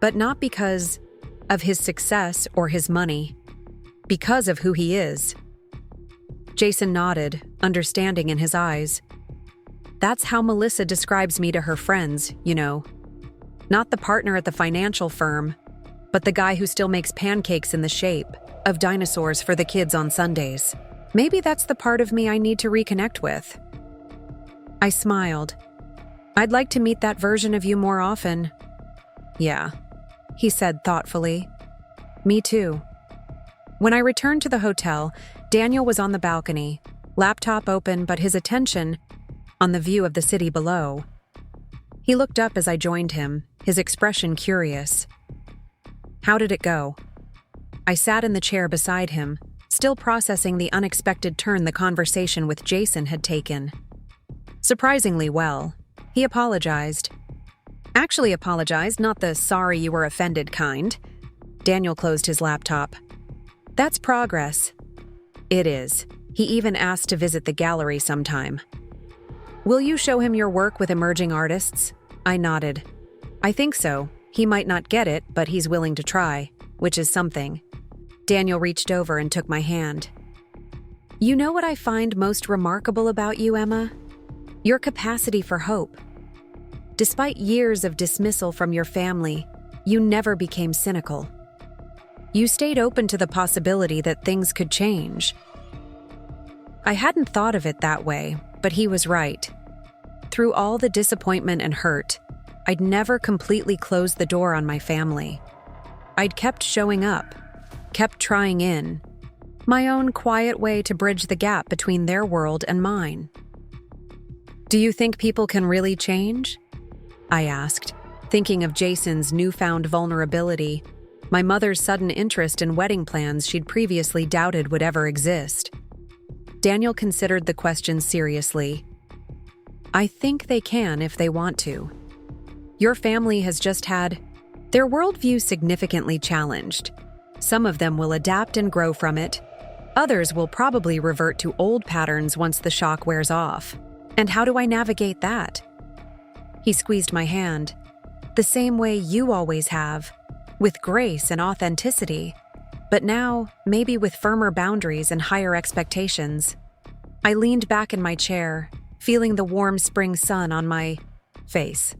"But not because of his success or his money. Because of who he is." Jason nodded, understanding in his eyes. "That's how Melissa describes me to her friends, you know. Not the partner at the financial firm, but the guy who still makes pancakes in the shape of dinosaurs for the kids on Sundays. Maybe that's the part of me I need to reconnect with." I smiled. "I'd like to meet that version of you more often." "Yeah," he said thoughtfully. "Me too." When I returned to the hotel, Daniel was on the balcony, laptop open but his attention on the view of the city below. He looked up as I joined him, his expression curious. "How did it go?" I sat in the chair beside him, still processing the unexpected turn the conversation with Jason had taken. "Surprisingly well." He apologized. Actually apologized, not the sorry you were offended kind. Daniel closed his laptop. "That's progress." "It is." He even asked to visit the gallery sometime. "Will you show him your work with emerging artists?" I nodded. "I think so. He might not get it, but he's willing to try, which is something." Daniel reached over and took my hand. "You know what I find most remarkable about you, Emma? Your capacity for hope. Despite years of dismissal from your family, you never became cynical. You stayed open to the possibility that things could change." I hadn't thought of it that way, but he was right. Through all the disappointment and hurt, I'd never completely closed the door on my family. I'd kept showing up, kept trying in, my own quiet way to bridge the gap between their world and mine. "Do you think people can really change?" I asked, thinking of Jason's newfound vulnerability, my mother's sudden interest in wedding plans she'd previously doubted would ever exist. Daniel considered the question seriously. "I think they can if they want to. Your family has just had their worldview significantly challenged. Some of them will adapt and grow from it. Others will probably revert to old patterns once the shock wears off. And how do I navigate that?" He squeezed my hand. "The same way you always have, with grace and authenticity, but now maybe with firmer boundaries and higher expectations." I leaned back in my chair, feeling the warm spring sun on my face.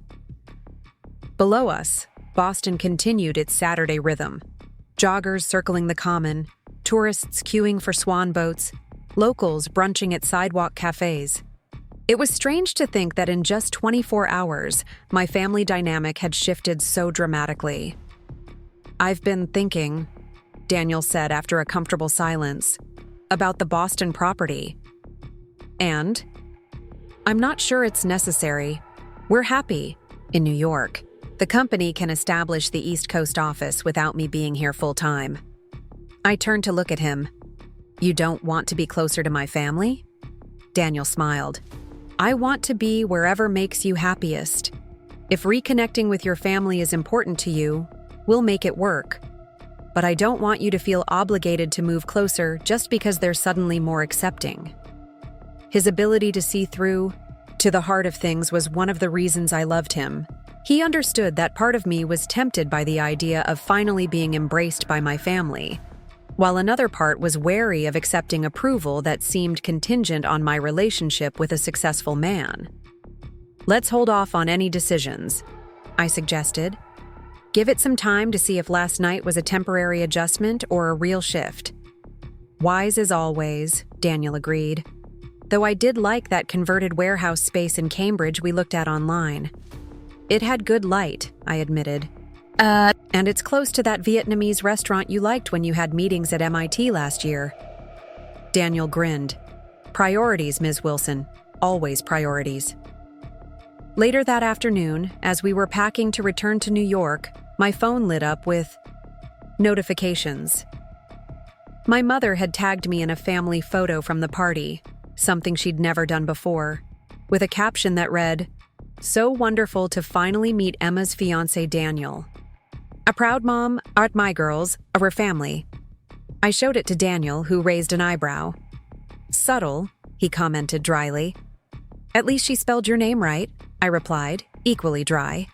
Below us, Boston continued its Saturday rhythm. Joggers circling the common, tourists queuing for swan boats, locals brunching at sidewalk cafes. It was strange to think that in just 24 hours, my family dynamic had shifted so dramatically. "I've been thinking," Daniel said after a comfortable silence, "about the Boston property. And I'm not sure it's necessary. We're happy in New York. The company can establish the East Coast office without me being here full-time." I turned to look at him. "You don't want to be closer to my family?" Daniel smiled. "I want to be wherever makes you happiest. If reconnecting with your family is important to you, we'll make it work. But I don't want you to feel obligated to move closer just because they're suddenly more accepting." His ability to see through to the heart of things was one of the reasons I loved him. He understood that part of me was tempted by the idea of finally being embraced by my family, while another part was wary of accepting approval that seemed contingent on my relationship with a successful man. "Let's hold off on any decisions," I suggested. "Give it some time to see if last night was a temporary adjustment or a real shift." "Wise as always," Daniel agreed. Though I did like that converted warehouse space in Cambridge we looked at online. "It had good light," I admitted. And it's close to that Vietnamese restaurant you liked when you had meetings at MIT last year." Daniel grinned. "Priorities, Ms. Wilson. Always priorities." Later that afternoon, as we were packing to return to New York, my phone lit up with notifications. My mother had tagged me in a family photo from the party, something she'd never done before, with a caption that read, "So wonderful to finally meet Emma's fiancé Daniel. A proud mom, art my girls, of her family." I showed it to Daniel, who raised an eyebrow. "Subtle," he commented dryly. "At least she spelled your name right," I replied, equally dry.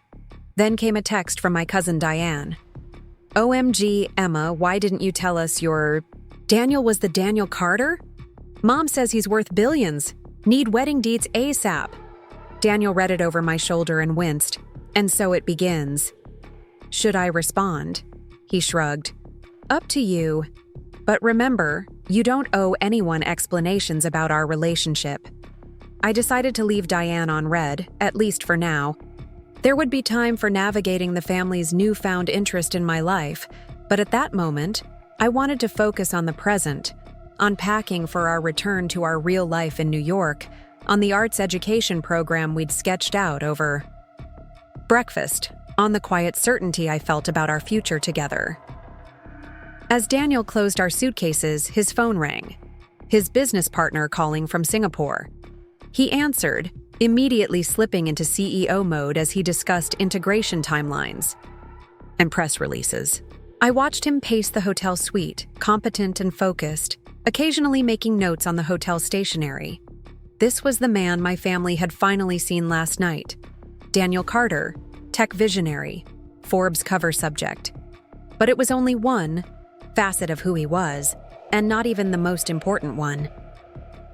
Then came a text from my cousin Diane. "OMG, Emma, why didn't you tell us your... Daniel was the Daniel Carter? Mom says he's worth billions. Need wedding deeds ASAP." Daniel read it over my shoulder and winced. "And so it begins." "Should I respond?" He shrugged. "Up to you. But remember, you don't owe anyone explanations about our relationship." I decided to leave Diane on red, at least for now. There would be time for navigating the family's newfound interest in my life, but at that moment, I wanted to focus on the present, on packing for our return to our real life in New York, on the arts education program we'd sketched out over breakfast, on the quiet certainty I felt about our future together. As Daniel closed our suitcases, his phone rang. His business partner calling from Singapore. He answered, immediately slipping into CEO mode as he discussed integration timelines and press releases. I watched him pace the hotel suite, competent and focused, occasionally making notes on the hotel stationery. This was the man my family had finally seen last night. Daniel Carter, tech visionary, Forbes cover subject. But it was only one facet of who he was, and not even the most important one.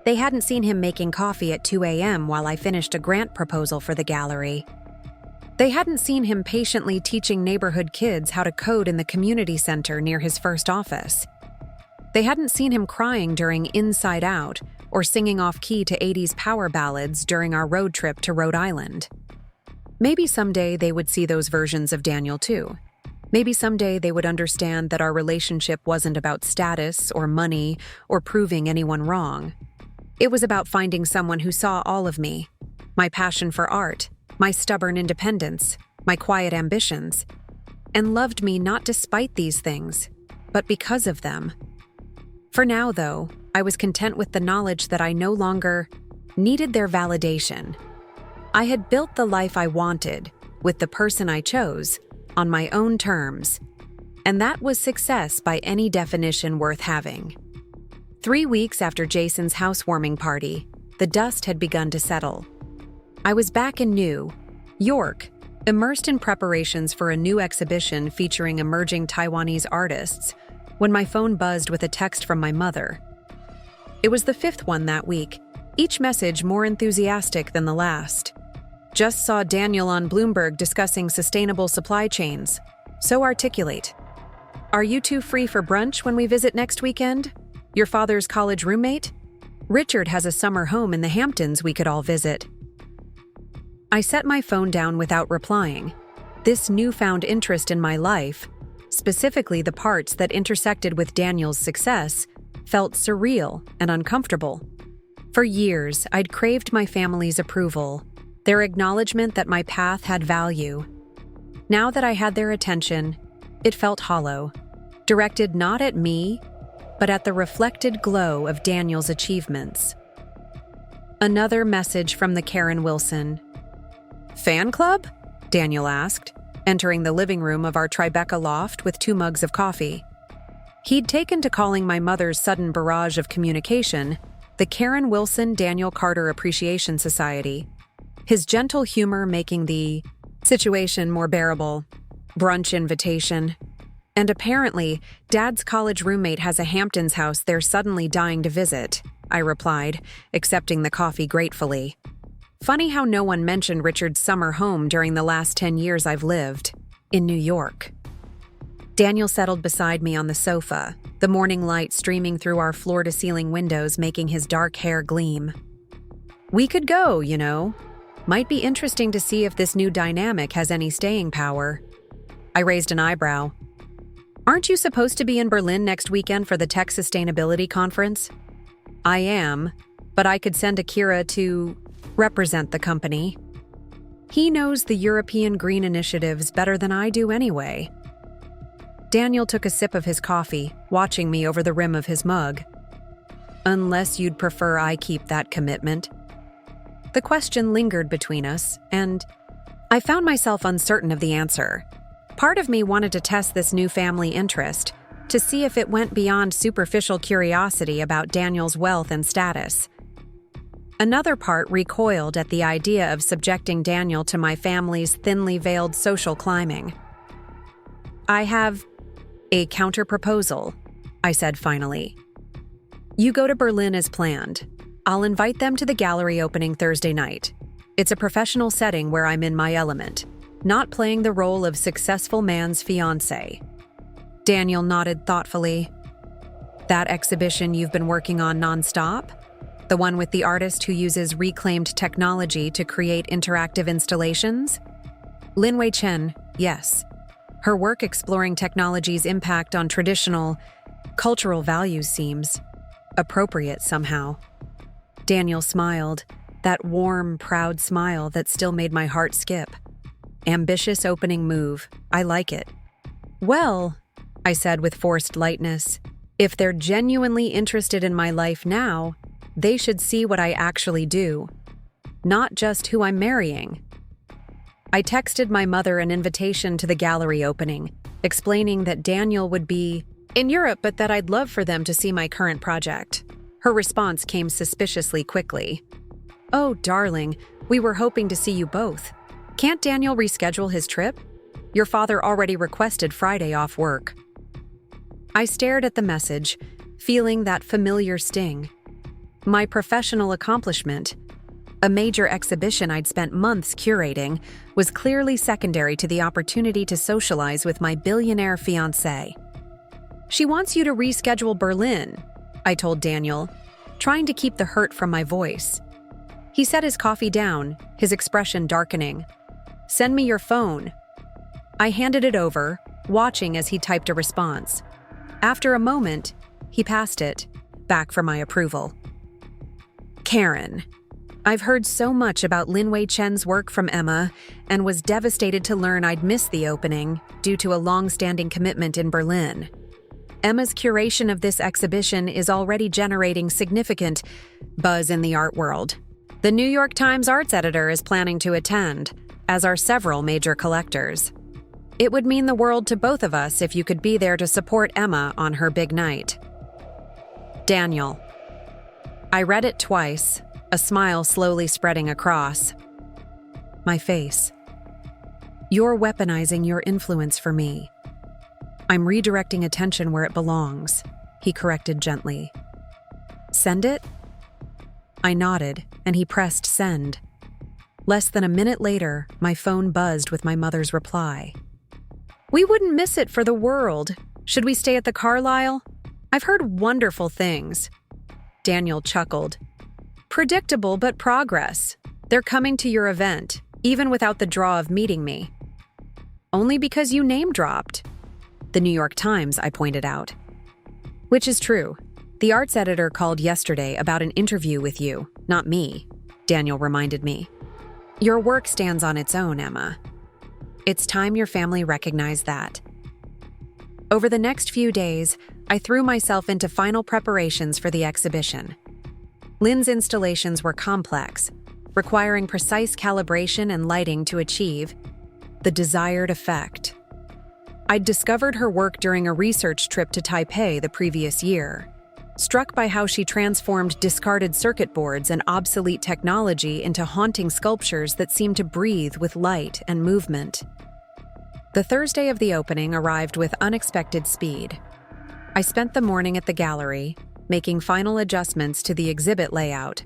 They hadn't seen him making coffee at 2 a.m. while I finished a grant proposal for the gallery. They hadn't seen him patiently teaching neighborhood kids how to code in the community center near his first office. They hadn't seen him crying during Inside Out or singing off-key to 80s power ballads during our road trip to Rhode Island. Maybe someday they would see those versions of Daniel too. Maybe someday they would understand that our relationship wasn't about status or money or proving anyone wrong. It was about finding someone who saw all of me, my passion for art, my stubborn independence, my quiet ambitions, and loved me not despite these things, but because of them. For now, though, I was content with the knowledge that I no longer needed their validation. I had built the life I wanted, with the person I chose, on my own terms, and that was success by any definition worth having. 3 weeks after Jason's housewarming party, the dust had begun to settle. I was back in New York, immersed in preparations for a new exhibition featuring emerging Taiwanese artists, when my phone buzzed with a text from my mother. It was the 5th one that week, each message more enthusiastic than the last. "Just saw Daniel on Bloomberg discussing sustainable supply chains. So articulate. Are you two free for brunch when we visit next weekend? Your father's college roommate? Richard has a summer home in the Hamptons we could all visit." I set my phone down without replying. This newfound interest in my life, specifically the parts that intersected with Daniel's success, felt surreal and uncomfortable. For years, I'd craved my family's approval, their acknowledgement that my path had value. Now that I had their attention, it felt hollow, directed not at me, but at the reflected glow of Daniel's achievements. Another message from the Karen Wilson. "Fan club?" Daniel asked, entering the living room of our Tribeca loft with 2 mugs of coffee. He'd taken to calling my mother's sudden barrage of communication the Karen Wilson Daniel Carter Appreciation Society, his gentle humor making the situation more bearable. Brunch invitation. And apparently, Dad's college roommate has a Hamptons house they're suddenly dying to visit, I replied, accepting the coffee gratefully. Funny how no one mentioned Richard's summer home during the last 10 years I've lived in New York. Daniel settled beside me on the sofa, the morning light streaming through our floor-to-ceiling windows making his dark hair gleam. "We could go, you know. Might be interesting to see if this new dynamic has any staying power." I raised an eyebrow. "Aren't you supposed to be in Berlin next weekend for the Tech Sustainability Conference?" "I am, but I could send Akira to represent the company. He knows the European green initiatives better than I do anyway." Daniel took a sip of his coffee, watching me over the rim of his mug. "Unless you'd prefer I keep that commitment." The question lingered between us, and I found myself uncertain of the answer. Part of me wanted to test this new family interest, to see if it went beyond superficial curiosity about Daniel's wealth and status. Another part recoiled at the idea of subjecting Daniel to my family's thinly veiled social climbing. "I have a counter-proposal," I said finally. "You go to Berlin as planned. I'll invite them to the gallery opening Thursday night. It's a professional setting where I'm in my element, not playing the role of successful man's fiancé." Daniel nodded thoughtfully. "That exhibition you've been working on nonstop? The one with the artist who uses reclaimed technology to create interactive installations?" Linwei Chen, yes. Her work exploring technology's impact on traditional, cultural values seems appropriate somehow. Daniel smiled, that warm, proud smile that still made my heart skip. Ambitious opening move. I like it. "Well," I said with forced lightness, "if they're genuinely interested in my life now, they should see what I actually do, not just who I'm marrying." I texted my mother an invitation to the gallery opening, explaining that Daniel would be in Europe but that I'd love for them to see my current project. Her response came suspiciously quickly. "Oh, darling, we were hoping to see you both. Can't Daniel reschedule his trip? Your father already requested Friday off work." I stared at the message, feeling that familiar sting. My professional accomplishment, a major exhibition I'd spent months curating, was clearly secondary to the opportunity to socialize with my billionaire fiancé. "She wants you to reschedule Berlin," I told Daniel, trying to keep the hurt from my voice. He set his coffee down, his expression darkening. "Send me your phone." I handed it over, watching as he typed a response. After a moment, he passed it, back for my approval. "Karen, I've heard so much about Linwei Chen's work from Emma and was devastated to learn I'd missed the opening due to a long-standing commitment in Berlin. Emma's curation of this exhibition is already generating significant buzz in the art world. The New York Times arts editor is planning to attend, as are several major collectors. It would mean the world to both of us if you could be there to support Emma on her big night." Daniel. I read it twice, a smile slowly spreading across my face. "You're weaponizing your influence for me." "I'm redirecting attention where it belongs," he corrected gently. "Send it?" I nodded, and he pressed send. Less than a minute later, my phone buzzed with my mother's reply. "We wouldn't miss it for the world. Should we stay at the Carlyle? I've heard wonderful things." Daniel chuckled. "Predictable but progress. They're coming to your event, even without the draw of meeting me." "Only because you name-dropped." "The New York Times," I pointed out. "Which is true. The arts editor called yesterday about an interview with you, not me," Daniel reminded me. "Your work stands on its own, Emma. It's time your family recognized that." Over the next few days, I threw myself into final preparations for the exhibition. Lynn's installations were complex, requiring precise calibration and lighting to achieve the desired effect. I'd discovered her work during a research trip to Taipei the previous year, struck by how she transformed discarded circuit boards and obsolete technology into haunting sculptures that seemed to breathe with light and movement. The Thursday of the opening arrived with unexpected speed. I spent the morning at the gallery, making final adjustments to the exhibit layout,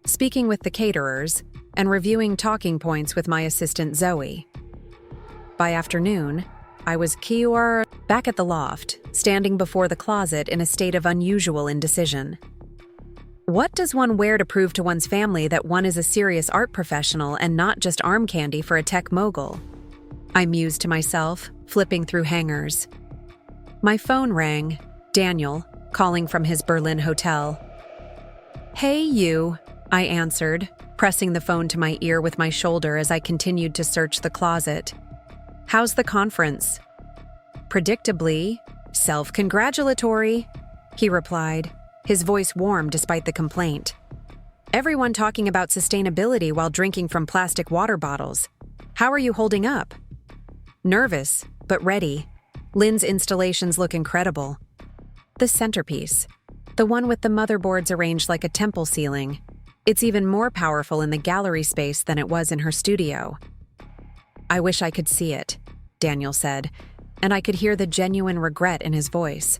speaking with the caterers, and reviewing talking points with my assistant Zoe. By afternoon, I was back at the loft, standing before the closet in a state of unusual indecision. What does one wear to prove to one's family that one is a serious art professional and not just arm candy for a tech mogul? I mused to myself, flipping through hangers. My phone rang. Daniel, calling from his Berlin hotel. "Hey, you," I answered, pressing the phone to my ear with my shoulder as I continued to search the closet. "How's the conference?" "Predictably, self-congratulatory," he replied, his voice warm despite the complaint. "Everyone talking about sustainability while drinking from plastic water bottles. How are you holding up?" "Nervous, but ready. Lynn's installations look incredible. The centerpiece. The one with the motherboards arranged like a temple ceiling. It's even more powerful in the gallery space than it was in her studio. "I wish I could see it," Daniel said, and I could hear the genuine regret in his voice.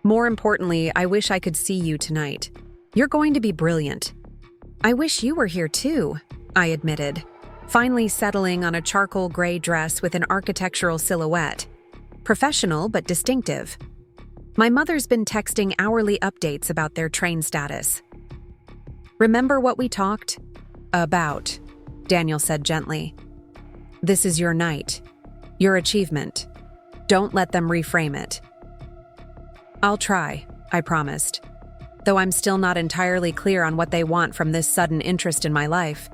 "More importantly, I wish I could see you tonight. You're going to be brilliant." "I wish you were here too," I admitted, finally settling on a charcoal gray dress with an architectural silhouette. Professional but distinctive. My mother's been texting hourly updates about their train status. "Remember what we talked about?" Daniel said gently. "This is your night, your achievement. Don't let them reframe it." "I'll try," I promised, though I'm still not entirely clear on what they want from this sudden interest in my life.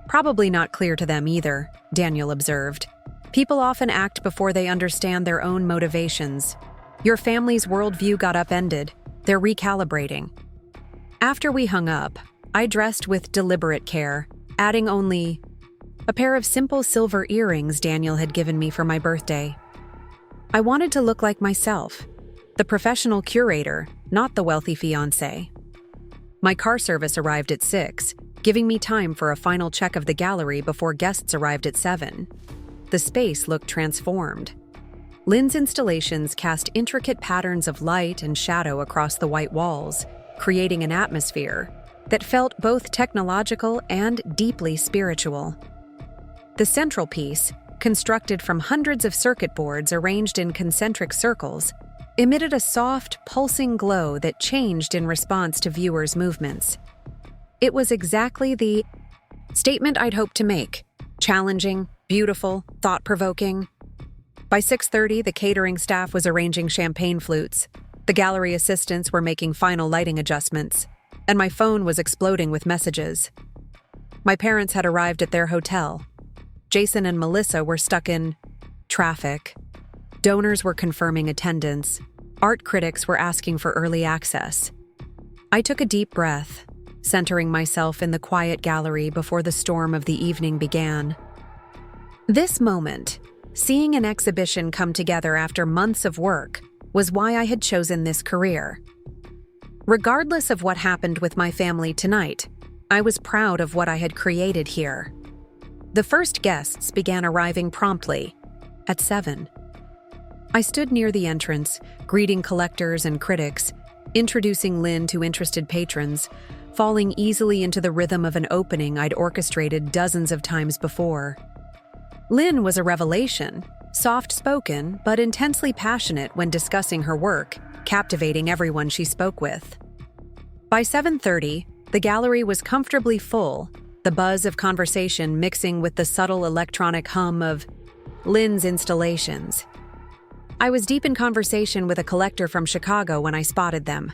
"Probably not clear to them either," Daniel observed. "People often act before they understand their own motivations. Your family's worldview got upended. They're recalibrating." After we hung up, I dressed with deliberate care, adding only a pair of simple silver earrings Daniel had given me for my birthday. I wanted to look like myself, the professional curator, not the wealthy fiancé. My car service arrived at 6, giving me time for a final check of the gallery before guests arrived at 7. The space looked transformed. Lynn's installations cast intricate patterns of light and shadow across the white walls, creating an atmosphere that felt both technological and deeply spiritual. The central piece, constructed from hundreds of circuit boards arranged in concentric circles, emitted a soft, pulsing glow that changed in response to viewers' movements. It was exactly the statement I'd hoped to make: challenging, beautiful, thought-provoking. By 6:30, the catering staff was arranging champagne flutes, the gallery assistants were making final lighting adjustments, and my phone was exploding with messages. My parents had arrived at their hotel. Jason and Melissa were stuck in traffic. Donors were confirming attendance. Art critics were asking for early access. I took a deep breath, centering myself in the quiet gallery before the storm of the evening began. This moment, seeing an exhibition come together after months of work, was why I had chosen this career. Regardless of what happened with my family tonight, I was proud of what I had created here. The first guests began arriving promptly, at 7. I stood near the entrance, greeting collectors and critics, introducing Lynn to interested patrons, falling easily into the rhythm of an opening I'd orchestrated dozens of times before. Lynn was a revelation, soft-spoken but intensely passionate when discussing her work, captivating everyone she spoke with. By 7:30, the gallery was comfortably full, the buzz of conversation mixing with the subtle electronic hum of Lynn's installations. I was deep in conversation with a collector from Chicago when I spotted them.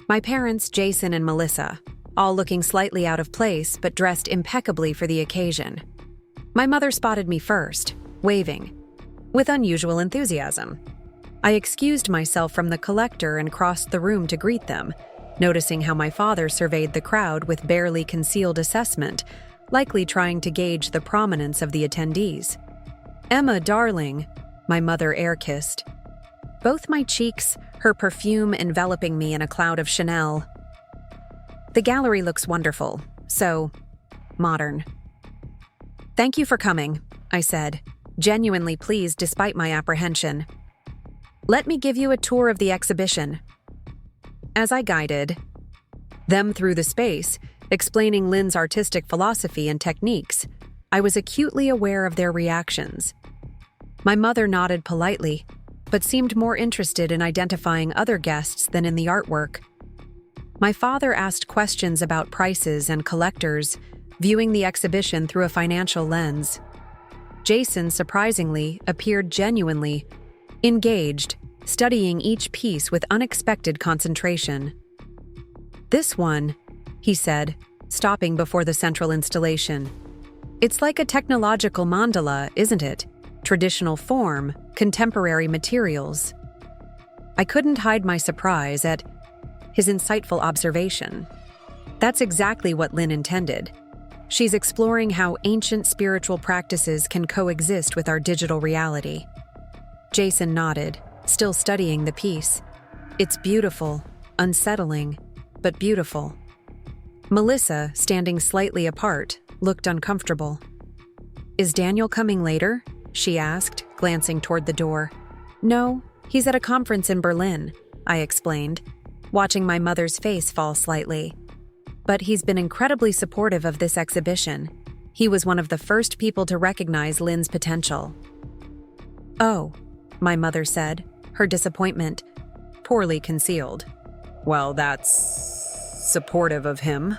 My parents, Jason and Melissa, all looking slightly out of place but dressed impeccably for the occasion. My mother spotted me first, waving, with unusual enthusiasm. I excused myself from the collector and crossed the room to greet them, noticing how my father surveyed the crowd with barely concealed assessment, likely trying to gauge the prominence of the attendees. "Emma, darling," my mother air-kissed. Both my cheeks, her perfume enveloping me in a cloud of Chanel. "The gallery looks wonderful, so modern." "Thank you for coming," I said, genuinely pleased despite my apprehension. "Let me give you a tour of the exhibition." As I guided them through the space, explaining Lynn's artistic philosophy and techniques, I was acutely aware of their reactions. My mother nodded politely, but seemed more interested in identifying other guests than in the artwork. My father asked questions about prices and collectors, viewing the exhibition through a financial lens. Jason, surprisingly, appeared genuinely engaged, studying each piece with unexpected concentration. "This one," he said, stopping before the central installation. "It's like a technological mandala, isn't it? Traditional form, contemporary materials." I couldn't hide my surprise at his insightful observation. That's exactly what Lynn intended. She's exploring how ancient spiritual practices can coexist with our digital reality. Jason nodded, still studying the piece. It's beautiful, unsettling, but beautiful. Melissa, standing slightly apart, looked uncomfortable. "Is Daniel coming later?" she asked, glancing toward the door. "No, he's at a conference in Berlin," I explained, watching my mother's face fall slightly. "But he's been incredibly supportive of this exhibition. He was one of the first people to recognize Lynn's potential." "Oh," my mother said, her disappointment poorly concealed. "Well, that's supportive of him."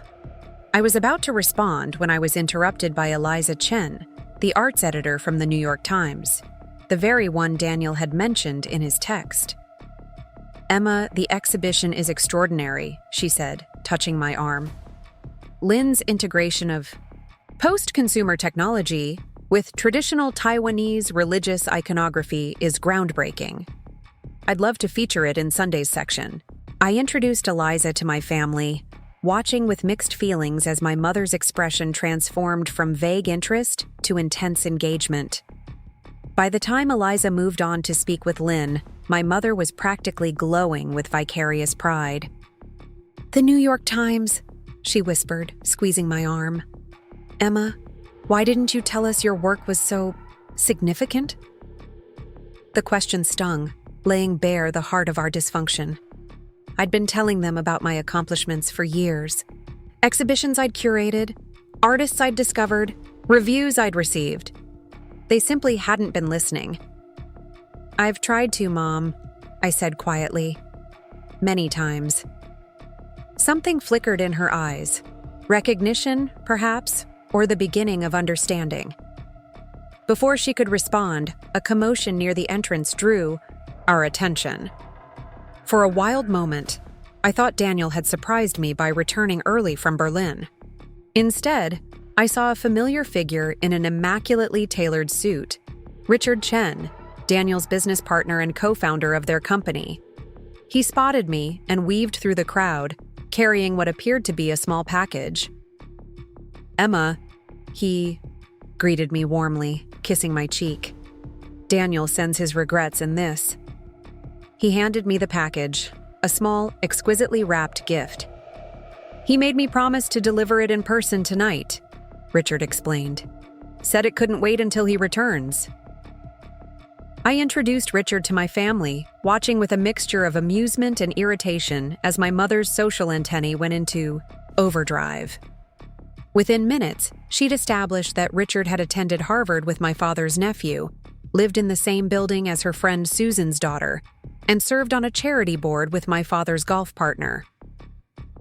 I was about to respond when I was interrupted by Eliza Chen, the arts editor from the New York Times, the very one Daniel had mentioned in his text. "Emma, the exhibition is extraordinary," she said, touching my arm. "Lynn's integration of post-consumer technology with traditional Taiwanese religious iconography is groundbreaking. I'd love to feature it in Sunday's section." I introduced Eliza to my family, watching with mixed feelings as my mother's expression transformed from vague interest to intense engagement. By the time Eliza moved on to speak with Lynn, my mother was practically glowing with vicarious pride. "The New York Times," she whispered, squeezing my arm. "Emma, why didn't you tell us your work was so significant?" The question stung, laying bare the heart of our dysfunction. I'd been telling them about my accomplishments for years. Exhibitions I'd curated, artists I'd discovered, reviews I'd received. They simply hadn't been listening. "I've tried to, Mom," I said quietly. "Many times." Something flickered in her eyes. Recognition, perhaps, or the beginning of understanding. Before she could respond, a commotion near the entrance drew our attention. For a wild moment, I thought Daniel had surprised me by returning early from Berlin. Instead, I saw a familiar figure in an immaculately tailored suit, Richard Chen, Daniel's business partner and co-founder of their company. He spotted me and weaved through the crowd, carrying what appeared to be a small package. "Emma," he greeted me warmly, kissing my cheek. "Daniel sends his regrets in this." He handed me the package, a small, exquisitely wrapped gift. "He made me promise to deliver it in person tonight," Richard explained. "Said it couldn't wait until he returns." I introduced Richard to my family, watching with a mixture of amusement and irritation as my mother's social antennae went into overdrive. Within minutes, she'd established that Richard had attended Harvard with my father's nephew, lived in the same building as her friend Susan's daughter, and served on a charity board with my father's golf partner.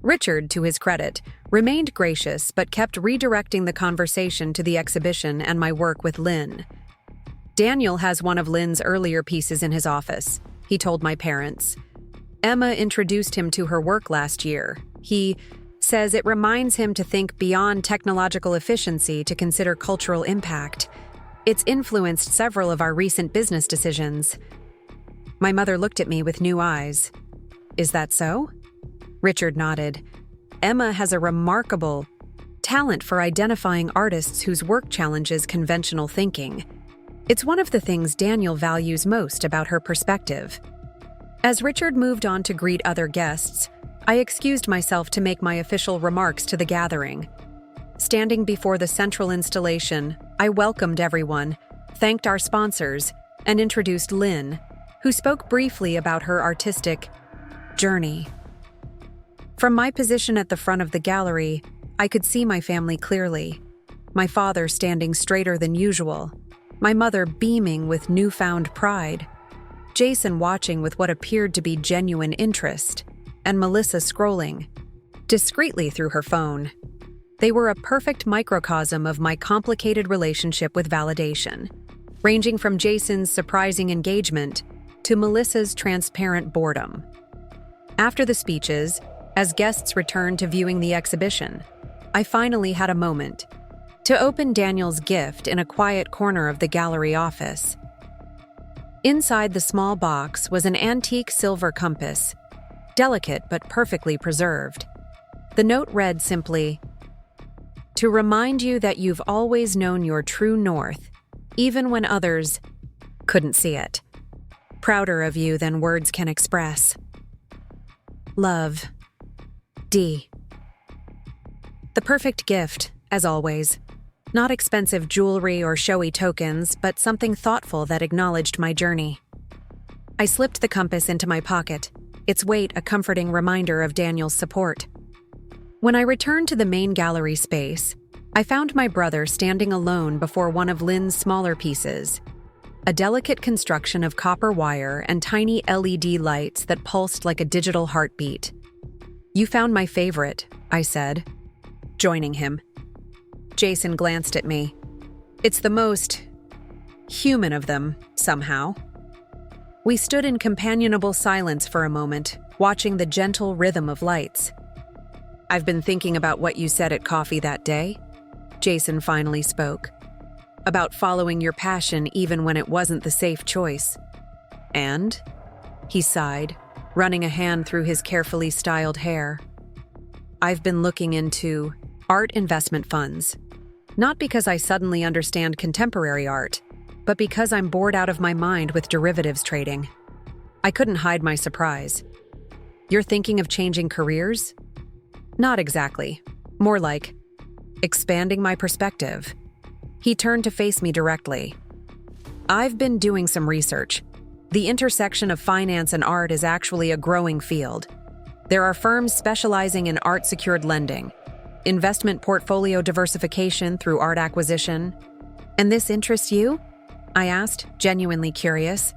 Richard, to his credit, remained gracious but kept redirecting the conversation to the exhibition and my work with Lynn. "Daniel has one of Lynn's earlier pieces in his office," he told my parents. "Emma introduced him to her work last year. He says it reminds him to think beyond technological efficiency to consider cultural impact. It's influenced several of our recent business decisions." My mother looked at me with new eyes. "Is that so?" Richard nodded. "Emma has a remarkable talent for identifying artists whose work challenges conventional thinking. It's one of the things Daniel values most about her perspective." As Richard moved on to greet other guests, I excused myself to make my official remarks to the gathering. Standing before the central installation, I welcomed everyone, thanked our sponsors, and introduced Lynn, who spoke briefly about her artistic journey. From my position at the front of the gallery, I could see my family clearly. My father standing straighter than usual, my mother beaming with newfound pride, Jason watching with what appeared to be genuine interest, and Melissa scrolling discreetly through her phone. They were a perfect microcosm of my complicated relationship with validation, ranging from Jason's surprising engagement to Melissa's transparent boredom. After the speeches, as guests returned to viewing the exhibition, I finally had a moment to open Daniel's gift in a quiet corner of the gallery office. Inside the small box was an antique silver compass, delicate but perfectly preserved. The note read simply, "To remind you that you've always known your true north, even when others couldn't see it. Prouder of you than words can express." Love. D. The perfect gift, as always. Not expensive jewelry or showy tokens, but something thoughtful that acknowledged my journey. I slipped the compass into my pocket, its weight a comforting reminder of Daniel's support. When I returned to the main gallery space, I found my brother standing alone before one of Lynn's smaller pieces, a delicate construction of copper wire and tiny LED lights that pulsed like a digital heartbeat. "You found my favorite," I said, joining him. Jason glanced at me. "It's the most human of them, somehow." We stood in companionable silence for a moment, watching the gentle rhythm of lights. "I've been thinking about what you said at coffee that day," Jason finally spoke. "About following your passion even when it wasn't the safe choice." "And?" He sighed, running a hand through his carefully styled hair. "I've been looking into art investment funds. Not because I suddenly understand contemporary art, but because I'm bored out of my mind with derivatives trading." I couldn't hide my surprise. "You're thinking of changing careers?" "Not exactly. More like expanding my perspective." He turned to face me directly. "I've been doing some research. The intersection of finance and art is actually a growing field. There are firms specializing in art-secured lending, investment portfolio diversification through art acquisition." "And this interests you?" I asked, genuinely curious.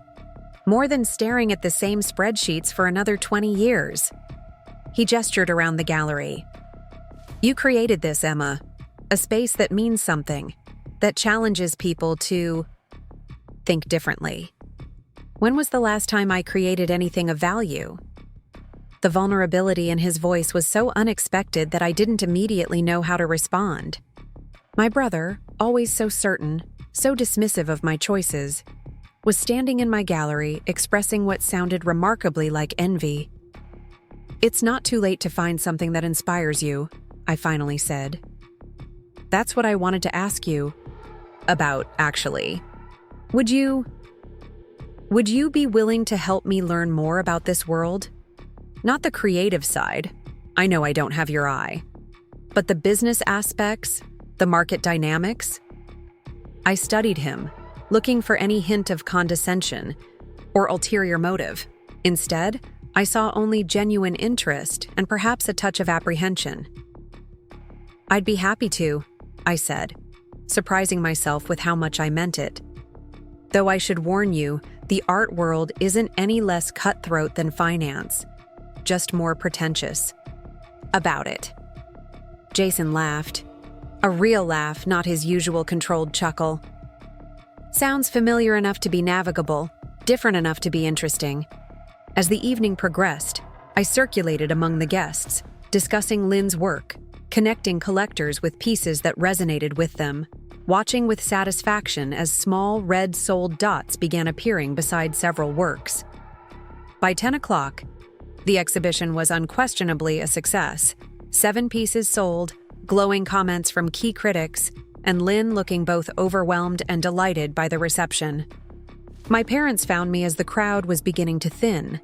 "More than staring at the same spreadsheets for another 20 years. He gestured around the gallery. "You created this, Emma. A space that means something, that challenges people to think differently." "When was the last time I created anything of value?" The vulnerability in his voice was so unexpected that I didn't immediately know how to respond. My brother, always so certain, so dismissive of my choices, was standing in my gallery expressing what sounded remarkably like envy. "It's not too late to find something that inspires you," I finally said. "That's what I wanted to ask you about, actually. Would you be willing to help me learn more about this world? Not the creative side. I know I don't have your eye. But the business aspects, the market dynamics?" I studied him, looking for any hint of condescension or ulterior motive. Instead, I saw only genuine interest and perhaps a touch of apprehension. "I'd be happy to," I said, surprising myself with how much I meant it. Though I should warn you, the art world isn't any less cutthroat than finance, just more pretentious. About it. Jason laughed. A real laugh, not his usual controlled chuckle. "Sounds familiar enough to be navigable, different enough to be interesting." As the evening progressed, I circulated among the guests, discussing Lynn's work, connecting collectors with pieces that resonated with them, watching with satisfaction as small red-soled dots began appearing beside several works. By 10 o'clock, the exhibition was unquestionably a success. 7 pieces sold, glowing comments from key critics, and Lynn looking both overwhelmed and delighted by the reception. My parents found me as the crowd was beginning to thin.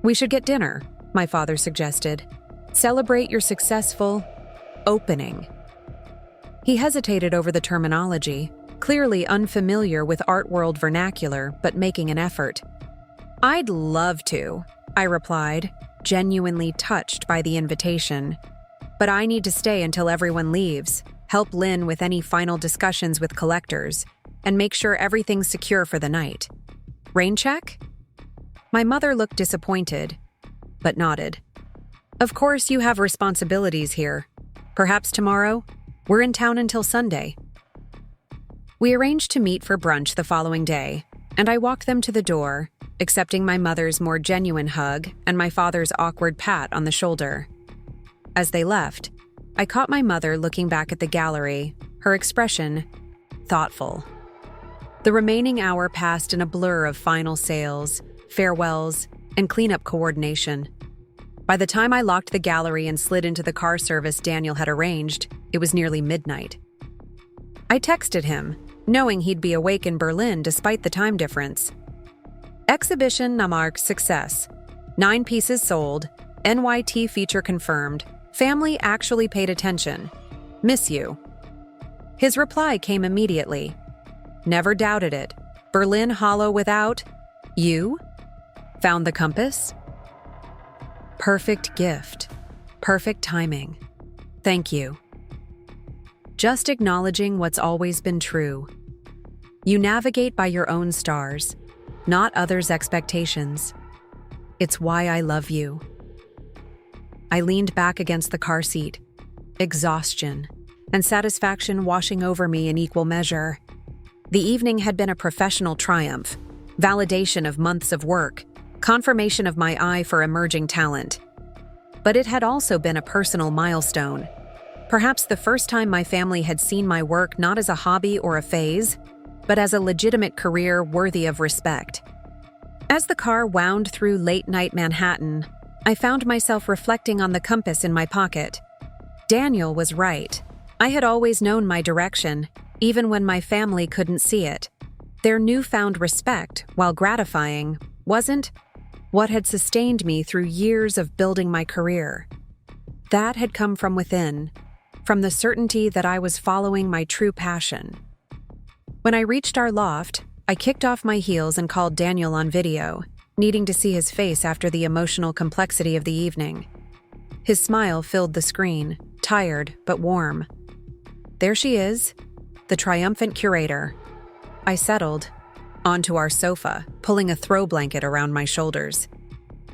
"We should get dinner," my father suggested. "Celebrate your successful opening." He hesitated over the terminology, clearly unfamiliar with art world vernacular, but making an effort. "I'd love to," I replied, genuinely touched by the invitation. "But I need to stay until everyone leaves, help Lynn with any final discussions with collectors, and make sure everything's secure for the night. Rain check?" My mother looked disappointed, but nodded. "Of course you have responsibilities here. Perhaps tomorrow? We're in town until Sunday." We arranged to meet for brunch the following day, and I walked them to the door, accepting my mother's more genuine hug and my father's awkward pat on the shoulder. As they left, I caught my mother looking back at the gallery, her expression thoughtful. The remaining hour passed in a blur of final sales, farewells, and cleanup coordination. By the time I locked the gallery and slid into the car service Daniel had arranged, it was nearly midnight. I texted him, knowing he'd be awake in Berlin despite the time difference. "Exhibition Namark success. 9 pieces sold, NYT feature confirmed. Family actually paid attention. Miss you. His reply came immediately. Never doubted it. Berlin Hollow without you? Found the compass? Perfect gift. Perfect timing. Thank you. Just acknowledging what's always been true. You navigate by your own stars, not others' expectations. It's why I love you. I leaned back against the car seat, exhaustion and satisfaction washing over me in equal measure. The evening had been a professional triumph, validation of months of work, confirmation of my eye for emerging talent. But it had also been a personal milestone. Perhaps the first time my family had seen my work not as a hobby or a phase, but as a legitimate career worthy of respect. As the car wound through late-night Manhattan, I found myself reflecting on the compass in my pocket. Daniel was right. I had always known my direction, even when my family couldn't see it. Their newfound respect, while gratifying, wasn't what had sustained me through years of building my career. That had come from within, from the certainty that I was following my true passion. When I reached our loft, I kicked off my heels and called Daniel on video, needing to see his face after the emotional complexity of the evening. His smile filled the screen, tired but warm. There she is, the triumphant curator. I settled onto our sofa, pulling a throw blanket around my shoulders.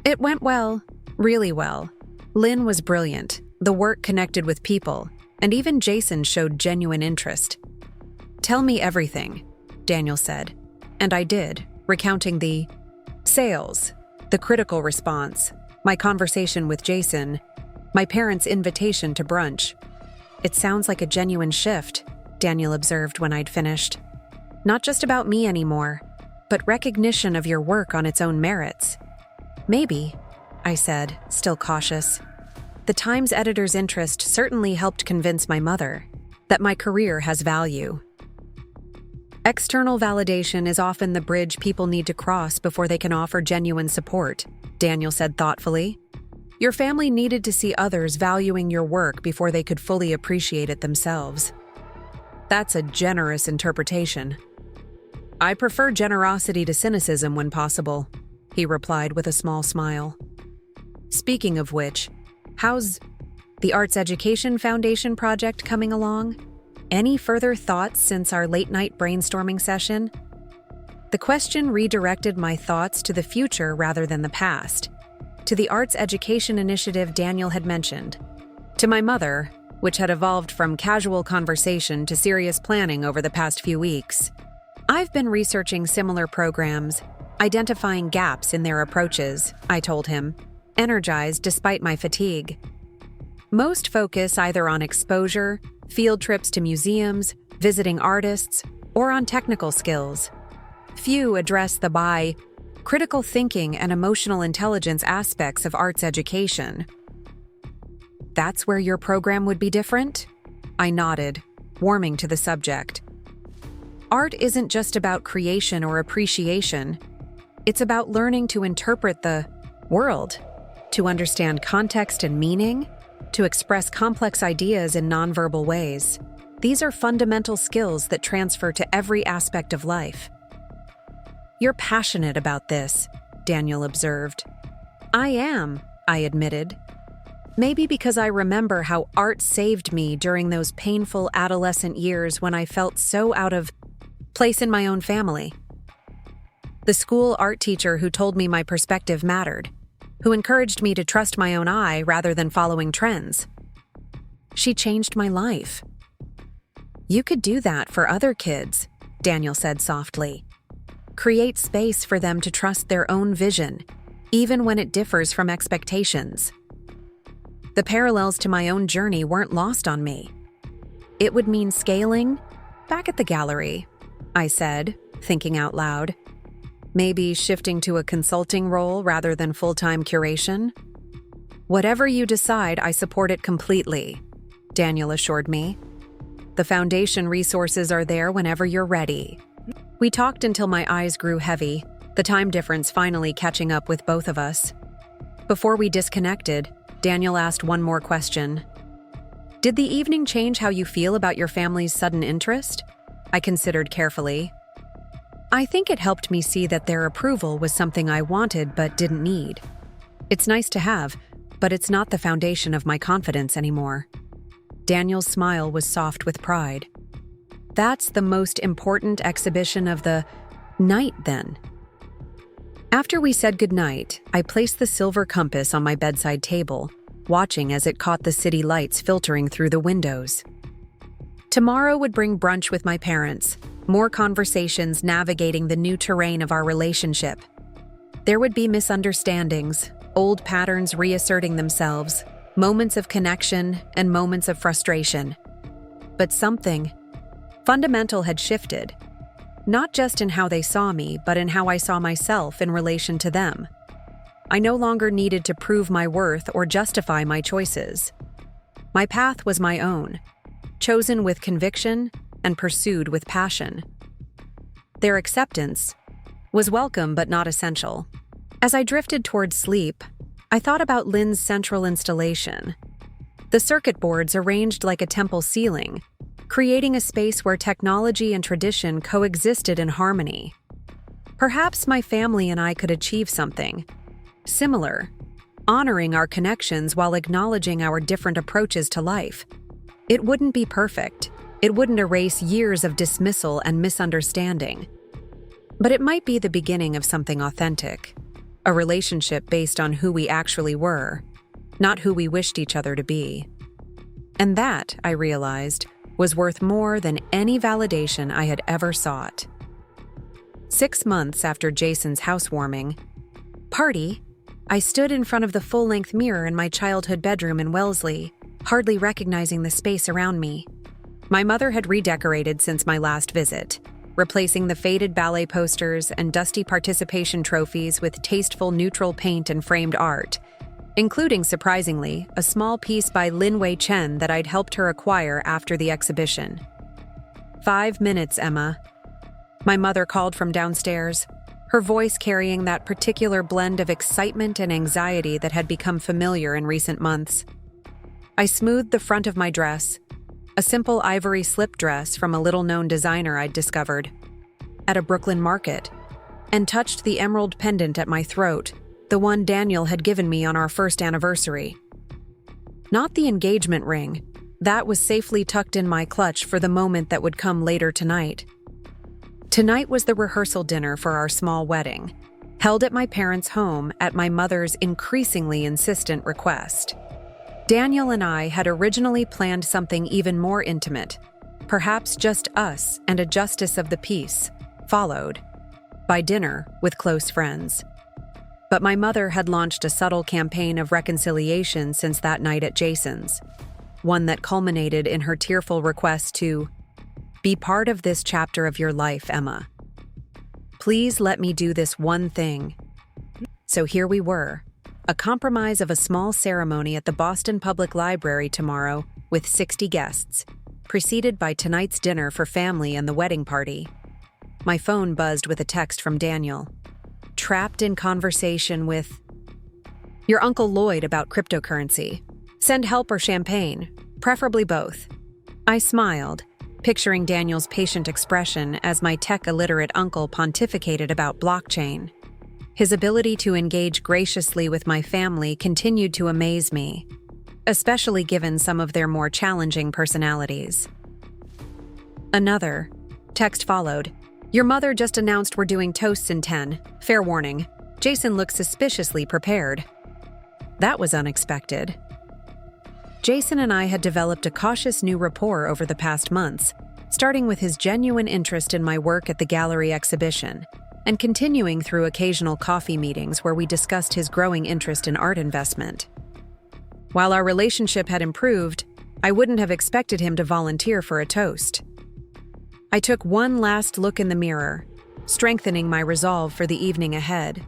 It went well, really well. Lynn was brilliant, the work connected with people, and even Jason showed genuine interest. Tell me everything, Daniel said, and I did, recounting the sales, the critical response, my conversation with Jason, my parents' invitation to brunch. It sounds like a genuine shift, Daniel observed when I'd finished. Not just about me anymore, but recognition of your work on its own merits. Maybe, I said, still cautious. The Times editor's interest certainly helped convince my mother that my career has value. External validation is often the bridge people need to cross before they can offer genuine support, Daniel said thoughtfully. Your family needed to see others valuing your work before they could fully appreciate it themselves. That's a generous interpretation. I prefer generosity to cynicism when possible, he replied with a small smile. Speaking of which, how's the Arts Education Foundation project coming along? Any further thoughts since our late-night brainstorming session? The question redirected my thoughts to the future rather than the past, to the arts education initiative Daniel had mentioned, to my mother, which had evolved from casual conversation to serious planning over the past few weeks. I've been researching similar programs, identifying gaps in their approaches, I told him, energized despite my fatigue. Most focus either on exposure, field trips to museums, visiting artists, or on technical skills. Few address the critical thinking and emotional intelligence aspects of arts education. That's where your program would be different? I nodded, warming to the subject. Art isn't just about creation or appreciation. It's about learning to interpret the world, to understand context and meaning, to express complex ideas in nonverbal ways. These are fundamental skills that transfer to every aspect of life. You're passionate about this, Daniel observed. I am, I admitted. Maybe because I remember how art saved me during those painful adolescent years when I felt so out of place in my own family. The school art teacher who told me my perspective mattered, who encouraged me to trust my own eye rather than following trends. She changed my life. You could do that for other kids, Daniel said softly. Create space for them to trust their own vision, even when it differs from expectations. The parallels to my own journey weren't lost on me. It would mean scaling back at the gallery, I said, thinking out loud. Maybe shifting to a consulting role rather than full-time curation? Whatever you decide, I support it completely, Daniel assured me. The foundation resources are there whenever you're ready. We talked until my eyes grew heavy, the time difference finally catching up with both of us. Before we disconnected, Daniel asked one more question. Did the evening change how you feel about your family's sudden interest? I considered carefully. I think it helped me see that their approval was something I wanted but didn't need. It's nice to have, but it's not the foundation of my confidence anymore. Daniel's smile was soft with pride. That's the most important exhibition of the night, then. After we said goodnight, I placed the silver compass on my bedside table, watching as it caught the city lights filtering through the windows. Tomorrow would bring brunch with my parents, more conversations navigating the new terrain of our relationship. There would be misunderstandings, old patterns reasserting themselves, moments of connection and moments of frustration. But something fundamental had shifted, not just in how they saw me, but in how I saw myself in relation to them. I no longer needed to prove my worth or justify my choices. My path was my own, chosen with conviction and pursued with passion. Their acceptance was welcome but not essential. As I drifted towards sleep, I thought about Lynn's central installation. The circuit boards arranged like a temple ceiling, creating a space where technology and tradition coexisted in harmony. Perhaps my family and I could achieve something similar, honoring our connections while acknowledging our different approaches to life. It wouldn't be perfect. It wouldn't erase years of dismissal and misunderstanding. But it might be the beginning of something authentic, a relationship based on who we actually were, not who we wished each other to be. And that, I realized, was worth more than any validation I had ever sought. 6 months after Jason's housewarming party, I stood in front of the full-length mirror in my childhood bedroom in Wellesley, hardly recognizing the space around me. My mother had redecorated since my last visit, replacing the faded ballet posters and dusty participation trophies with tasteful neutral paint and framed art, including, surprisingly, a small piece by Lin Wei Chen that I'd helped her acquire after the exhibition. 5 minutes, Emma. My mother called from downstairs, her voice carrying that particular blend of excitement and anxiety that had become familiar in recent months. I smoothed the front of my dress, a simple ivory slip dress from a little-known designer I'd discovered at a Brooklyn market, and touched the emerald pendant at my throat, the one Daniel had given me on our first anniversary. Not the engagement ring. That was safely tucked in my clutch for the moment that would come later tonight. Tonight was the rehearsal dinner for our small wedding, held at my parents' home at my mother's increasingly insistent request. Daniel and I had originally planned something even more intimate, perhaps just us and a justice of the peace, followed by dinner with close friends. But my mother had launched a subtle campaign of reconciliation since that night at Jason's, one that culminated in her tearful request to be part of this chapter of your life, Emma. Please let me do this one thing. So here we were, a compromise of a small ceremony at the Boston Public Library tomorrow with 60 guests, preceded by tonight's dinner for family and the wedding party. My phone buzzed with a text from Daniel, trapped in conversation with your Uncle Lloyd about cryptocurrency. Send help or champagne, preferably both. I smiled, picturing Daniel's patient expression as my tech-illiterate uncle pontificated about blockchain. His ability to engage graciously with my family continued to amaze me, especially given some of their more challenging personalities. Another text followed. Your mother just announced we're doing toasts in 10. Fair warning. Jason looked suspiciously prepared. That was unexpected. Jason and I had developed a cautious new rapport over the past months, starting with his genuine interest in my work at the gallery exhibition, and continuing through occasional coffee meetings where we discussed his growing interest in art investment. While our relationship had improved, I wouldn't have expected him to volunteer for a toast. I took one last look in the mirror, strengthening my resolve for the evening ahead.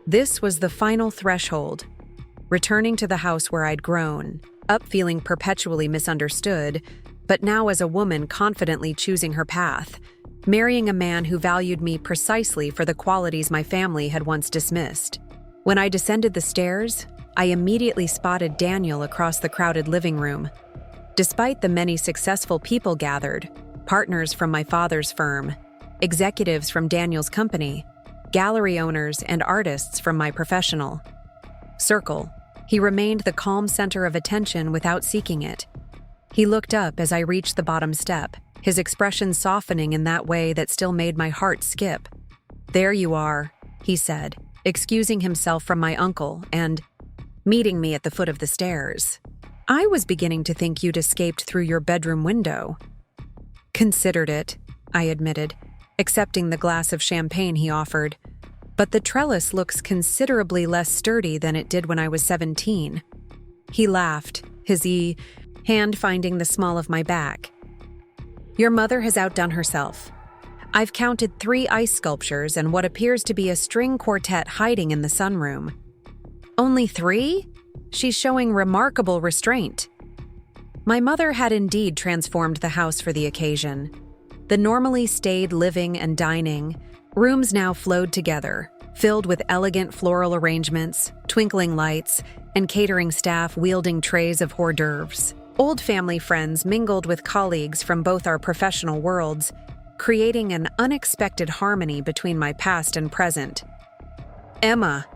This was the final threshold, returning to the house where I'd grown, up feeling perpetually misunderstood, but now as a woman confidently choosing her path, marrying a man who valued me precisely for the qualities my family had once dismissed. When I descended the stairs, I immediately spotted Daniel across the crowded living room. Despite the many successful people gathered, partners from my father's firm, executives from Daniel's company, gallery owners, and artists from my professional circle, he remained the calm center of attention without seeking it. He looked up as I reached the bottom step, his expression softening in that way that still made my heart skip. "There you are," he said, excusing himself from my uncle and meeting me at the foot of the stairs. "I was beginning to think you'd escaped through your bedroom window." "Considered it," I admitted, accepting the glass of champagne he offered. "But the trellis looks considerably less sturdy than it did when I was 17. He laughed, his hand finding the small of my back. "Your mother has outdone herself. I've counted 3 ice sculptures and what appears to be a string quartet hiding in the sunroom." "Only 3? She's showing remarkable restraint." My mother had indeed transformed the house for the occasion. The normally staid living and dining rooms now flowed together, filled with elegant floral arrangements, twinkling lights, and catering staff wielding trays of hors d'oeuvres. Old family friends mingled with colleagues from both our professional worlds, creating an unexpected harmony between my past and present. "Emma."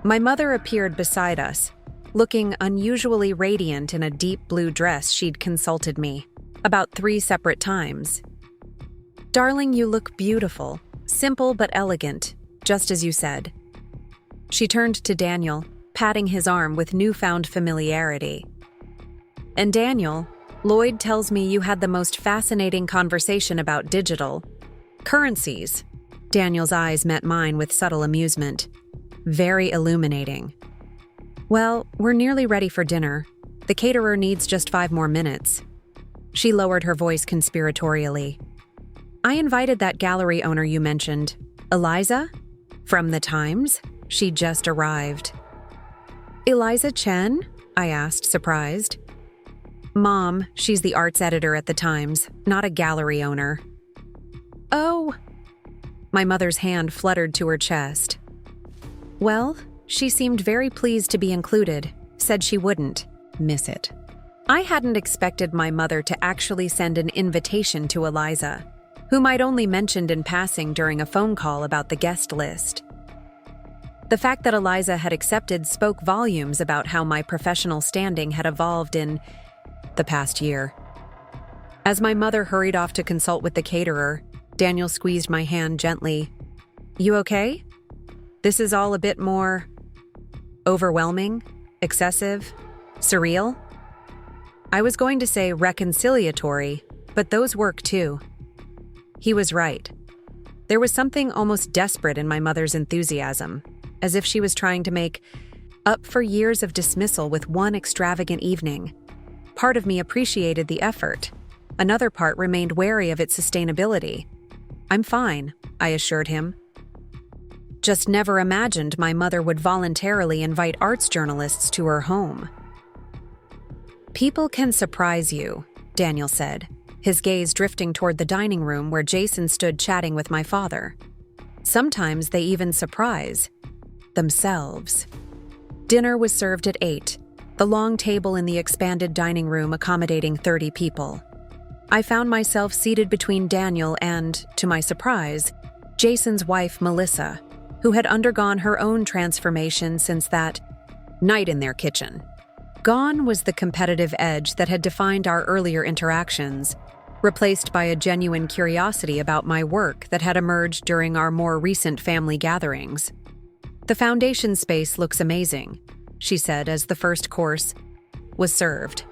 My mother appeared beside us, looking unusually radiant in a deep blue dress she'd consulted me about 3 separate times. "Darling, you look beautiful, simple but elegant, just as you said." She turned to Daniel, patting his arm with newfound familiarity. "And Daniel, Lloyd tells me you had the most fascinating conversation about digital currencies." Daniel's eyes met mine with subtle amusement. "Very illuminating." "Well, we're nearly ready for dinner. The caterer needs just 5 more minutes." She lowered her voice conspiratorially. "I invited that gallery owner you mentioned, Eliza, from the Times. She just arrived." "Eliza Chen?" I asked, surprised. "Mom, she's the arts editor at the Times, not a gallery owner." "Oh." My mother's hand fluttered to her chest. "Well, she seemed very pleased to be included, said she wouldn't miss it." I hadn't expected my mother to actually send an invitation to Eliza, whom I'd only mentioned in passing during a phone call about the guest list. The fact that Eliza had accepted spoke volumes about how my professional standing had evolved in the past year. As my mother hurried off to consult with the caterer, Daniel squeezed my hand gently. "You okay? This is all a bit more overwhelming, excessive, surreal?" I was going to say reconciliatory, but those work too. He was right. There was something almost desperate in my mother's enthusiasm, as if she was trying to make up for years of dismissal with one extravagant evening. Part of me appreciated the effort. Another part remained wary of its sustainability. "I'm fine," I assured him. Just never imagined my mother would voluntarily invite arts journalists to her home. "People can surprise you," Daniel said, his gaze drifting toward the dining room where Jason stood chatting with my father. "Sometimes they even surprise themselves." Dinner was served at 8, the long table in the expanded dining room accommodating 30 people. I found myself seated between Daniel and, to my surprise, Jason's wife, Melissa, who had undergone her own transformation since that night in their kitchen. Gone was the competitive edge that had defined our earlier interactions, replaced by a genuine curiosity about my work that had emerged during our more recent family gatherings. "The foundation space looks amazing," she said as the first course was served.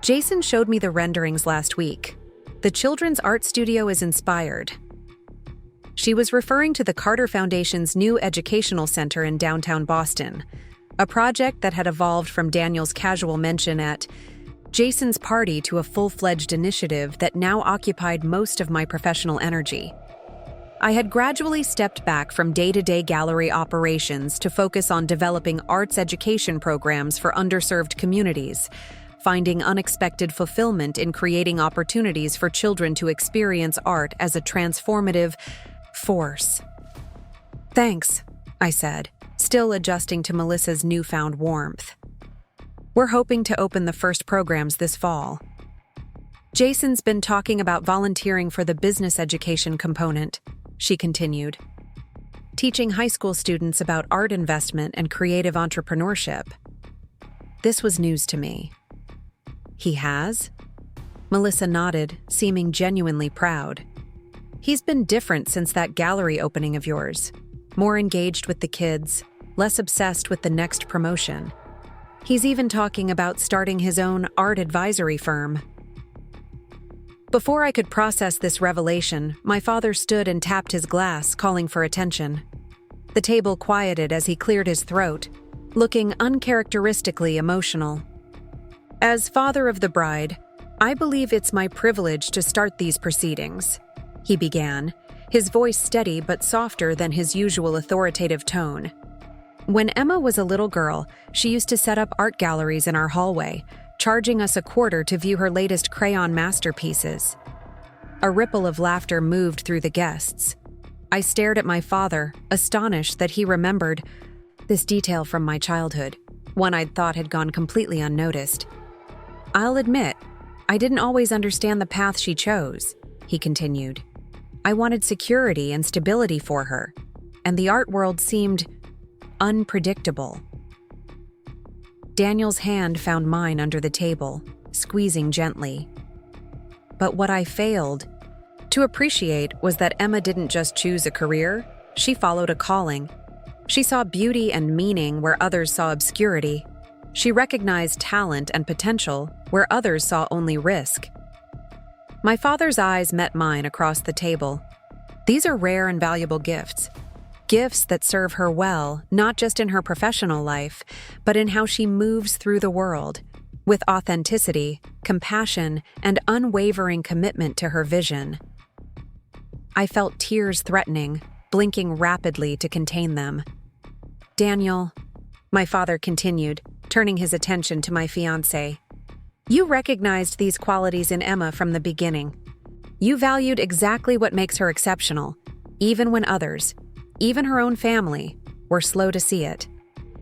"Jason showed me the renderings last week. The children's art studio is inspired." She was referring to the Carter Foundation's new educational center in downtown Boston, a project that had evolved from Daniel's casual mention at Jason's party to a full-fledged initiative that now occupied most of my professional energy. I had gradually stepped back from day-to-day gallery operations to focus on developing arts education programs for underserved communities, finding unexpected fulfillment in creating opportunities for children to experience art as a transformative force. "Thanks," I said, still adjusting to Melissa's newfound warmth. "We're hoping to open the first programs this fall. Jason's been talking about volunteering for the business education component," she continued, "teaching high school students about art investment and creative entrepreneurship." This was news to me. "He has?" Melissa nodded, seeming genuinely proud. "He's been different since that gallery opening of yours. More engaged with the kids, less obsessed with the next promotion. He's even talking about starting his own art advisory firm." Before I could process this revelation, my father stood and tapped his glass, calling for attention. The table quieted as he cleared his throat, looking uncharacteristically emotional. "As father of the bride, I believe it's my privilege to start these proceedings," he began, his voice steady but softer than his usual authoritative tone. "When Emma was a little girl, she used to set up art galleries in our hallway, charging us a quarter to view her latest crayon masterpieces." A ripple of laughter moved through the guests. I stared at my father, astonished that he remembered this detail from my childhood, one I'd thought had gone completely unnoticed. "I'll admit, I didn't always understand the path she chose," he continued. "I wanted security and stability for her, and the art world seemed unpredictable." Daniel's hand found mine under the table, squeezing gently. But what I failed to appreciate was that Emma didn't just choose a career, she followed a calling. She saw beauty and meaning where others saw obscurity. She recognized talent and potential where others saw only risk. My father's eyes met mine across the table. These are rare and valuable gifts. Gifts that serve her well, not just in her professional life, but in how she moves through the world, with authenticity, compassion, and unwavering commitment to her vision. I felt tears threatening, blinking rapidly to contain them. "Daniel," my father continued, turning his attention to my fiancé, "you recognized these qualities in Emma from the beginning. You valued exactly what makes her exceptional, even when others, even her own family, were slow to see it.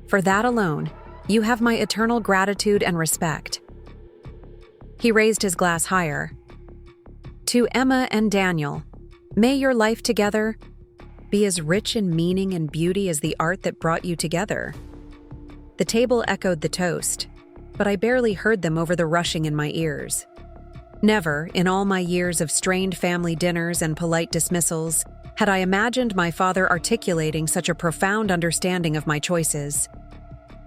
For that alone, you have my eternal gratitude and respect." He raised his glass higher. "To Emma and Daniel, may your life together be as rich in meaning and beauty as the art that brought you together." The table echoed the toast, but I barely heard them over the rushing in my ears. Never, in all my years of strained family dinners and polite dismissals, had I imagined my father articulating such a profound understanding of my choices.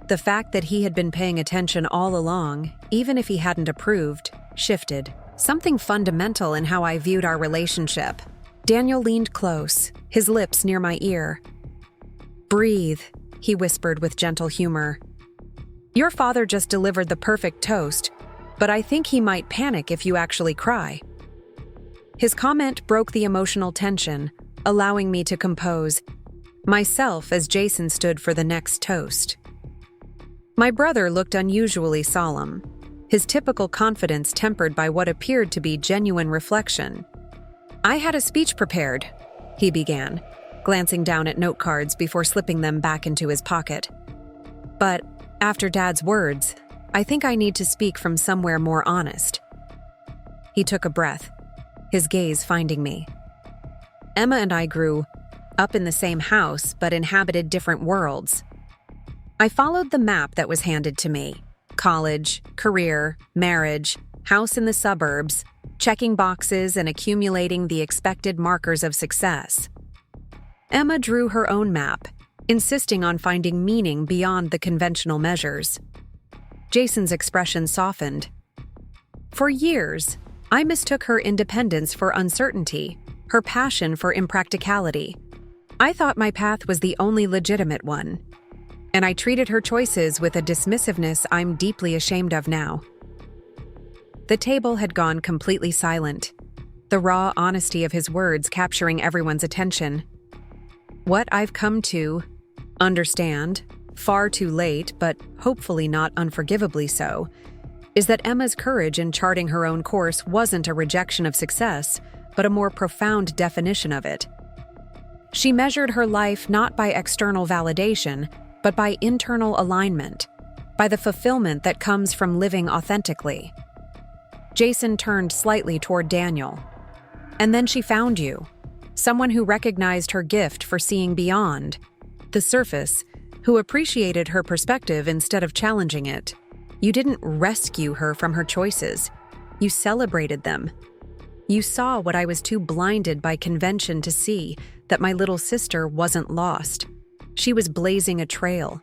The fact that he had been paying attention all along, even if he hadn't approved, shifted something fundamental in how I viewed our relationship. Daniel leaned close, his lips near my ear. "Breathe," he whispered with gentle humor. "Your father just delivered the perfect toast, but I think he might panic if you actually cry." His comment broke the emotional tension, allowing me to compose myself as Jason stood for the next toast. My brother looked unusually solemn, his typical confidence tempered by what appeared to be genuine reflection. "I had a speech prepared," he began, glancing down at note cards before slipping them back into his pocket. "But after Dad's words, I think I need to speak from somewhere more honest." He took a breath, his gaze finding me. Emma and I grew up in the same house but inhabited different worlds. I followed the map that was handed to me: college, career, marriage, house in the suburbs, checking boxes and accumulating the expected markers of success. Emma drew her own map, insisting on finding meaning beyond the conventional measures. Jason's expression softened. For years, I mistook her independence for uncertainty, her passion for impracticality. I thought my path was the only legitimate one, and I treated her choices with a dismissiveness I'm deeply ashamed of now. The table had gone completely silent, the raw honesty of his words capturing everyone's attention. What I've come to understand, far too late, but hopefully not unforgivably so, is that Emma's courage in charting her own course wasn't a rejection of success, but a more profound definition of it. She measured her life not by external validation, but by internal alignment, by the fulfillment that comes from living authentically. Jason turned slightly toward Daniel. And then she found you, someone who recognized her gift for seeing beyond the surface, who appreciated her perspective instead of challenging it. You didn't rescue her from her choices. You celebrated them. You saw what I was too blinded by convention to see, that my little sister wasn't lost. She was blazing a trail.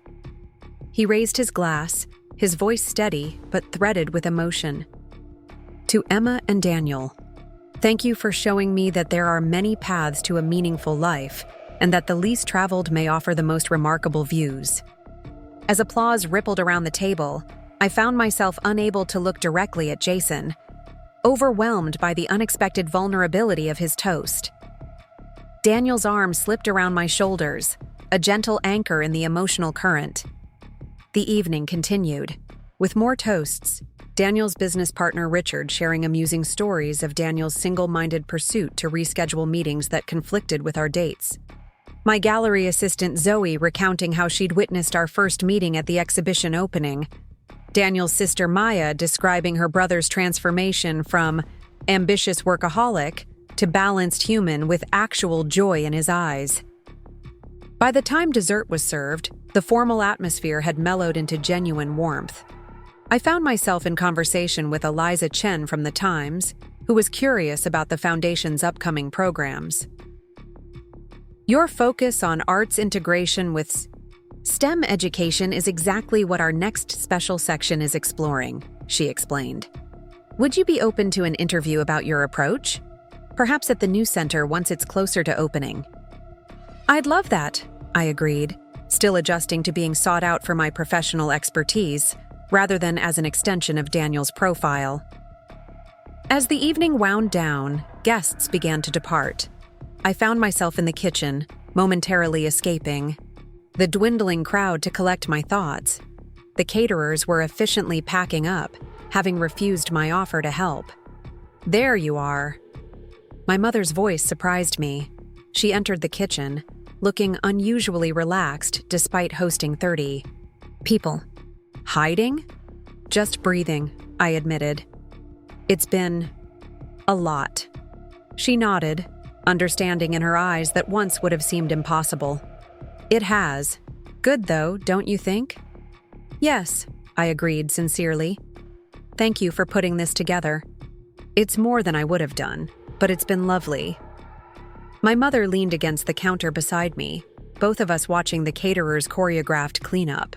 He raised his glass, his voice steady but threaded with emotion. To Emma and Daniel, thank you for showing me that there are many paths to a meaningful life, and that the least traveled may offer the most remarkable views. As applause rippled around the table, I found myself unable to look directly at Jason, overwhelmed by the unexpected vulnerability of his toast. Daniel's arm slipped around my shoulders, a gentle anchor in the emotional current. The evening continued, with more toasts, Daniel's business partner Richard sharing amusing stories of Daniel's single-minded pursuit to reschedule meetings that conflicted with our dates. My gallery assistant Zoe recounting how she'd witnessed our first meeting at the exhibition opening. Daniel's sister Maya describing her brother's transformation from ambitious workaholic to balanced human with actual joy in his eyes. By the time dessert was served, the formal atmosphere had mellowed into genuine warmth. I found myself in conversation with Eliza Chen from The Times, who was curious about the Foundation's upcoming programs. Your focus on arts integration with STEM education is exactly what our next special section is exploring, she explained. Would you be open to an interview about your approach? Perhaps at the new center once it's closer to opening. I'd love that, I agreed, still adjusting to being sought out for my professional expertise, rather than as an extension of Daniel's profile. As the evening wound down, guests began to depart. I found myself in the kitchen, momentarily escaping the dwindling crowd to collect my thoughts. The caterers were efficiently packing up, having refused my offer to help. There you are. My mother's voice surprised me. She entered the kitchen, looking unusually relaxed despite hosting 30 people. Hiding? Just breathing, I admitted. It's been a lot. She nodded, understanding in her eyes that once would have seemed impossible. It has. Good though, don't you think? Yes, I agreed sincerely. Thank you for putting this together. It's more than I would have done, but it's been lovely. My mother leaned against the counter beside me, both of us watching the caterer's choreographed cleanup.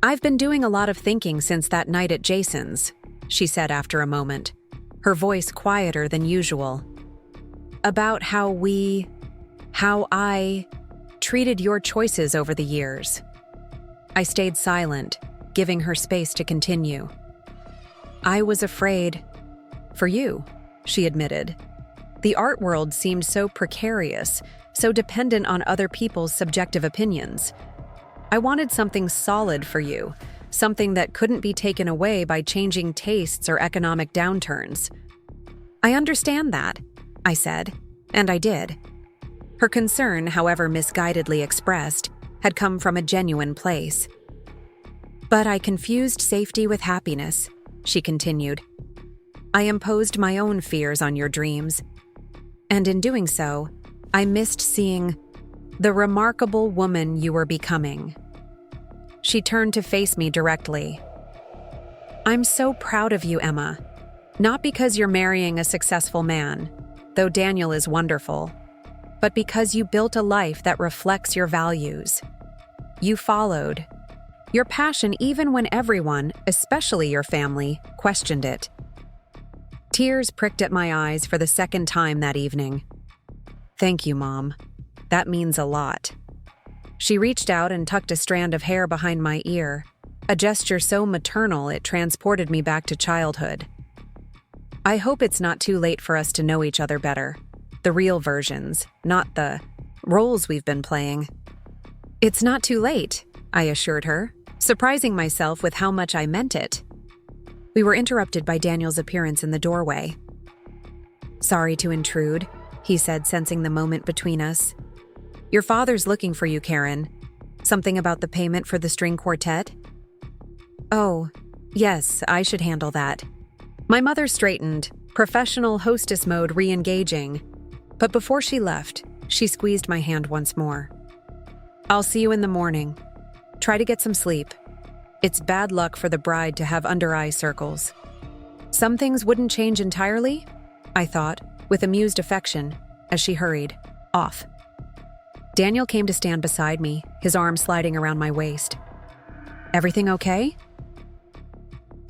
I've been doing a lot of thinking since that night at Jason's, she said after a moment, her voice quieter than usual. About how I treated your choices over the years. I stayed silent, giving her space to continue. I was afraid for you, she admitted. The art world seemed so precarious, so dependent on other people's subjective opinions. I wanted something solid for you, something that couldn't be taken away by changing tastes or economic downturns. I understand that, I said, and I did. Her concern, however misguidedly expressed, had come from a genuine place. But I confused safety with happiness, she continued. I imposed my own fears on your dreams. And in doing so, I missed seeing the remarkable woman you were becoming. She turned to face me directly. I'm so proud of you, Emma. Not because you're marrying a successful man, though Daniel is wonderful, but because you built a life that reflects your values. You followed your passion even when everyone, especially your family, questioned it. Tears pricked at my eyes for the second time that evening. Thank you, Mom. That means a lot. She reached out and tucked a strand of hair behind my ear, a gesture so maternal it transported me back to childhood. I hope it's not too late for us to know each other better. The real versions, not the roles we've been playing. It's not too late, I assured her, surprising myself with how much I meant it. We were interrupted by Daniel's appearance in the doorway. Sorry to intrude, he said, sensing the moment between us. Your father's looking for you, Karen. Something about the payment for the string quartet? Oh, yes, I should handle that. My mother straightened, professional hostess mode re-engaging. But before she left, she squeezed my hand once more. I'll see you in the morning. Try to get some sleep. It's bad luck for the bride to have under-eye circles. Some things wouldn't change entirely, I thought, with amused affection, as she hurried off. Daniel came to stand beside me, his arm sliding around my waist. Everything okay?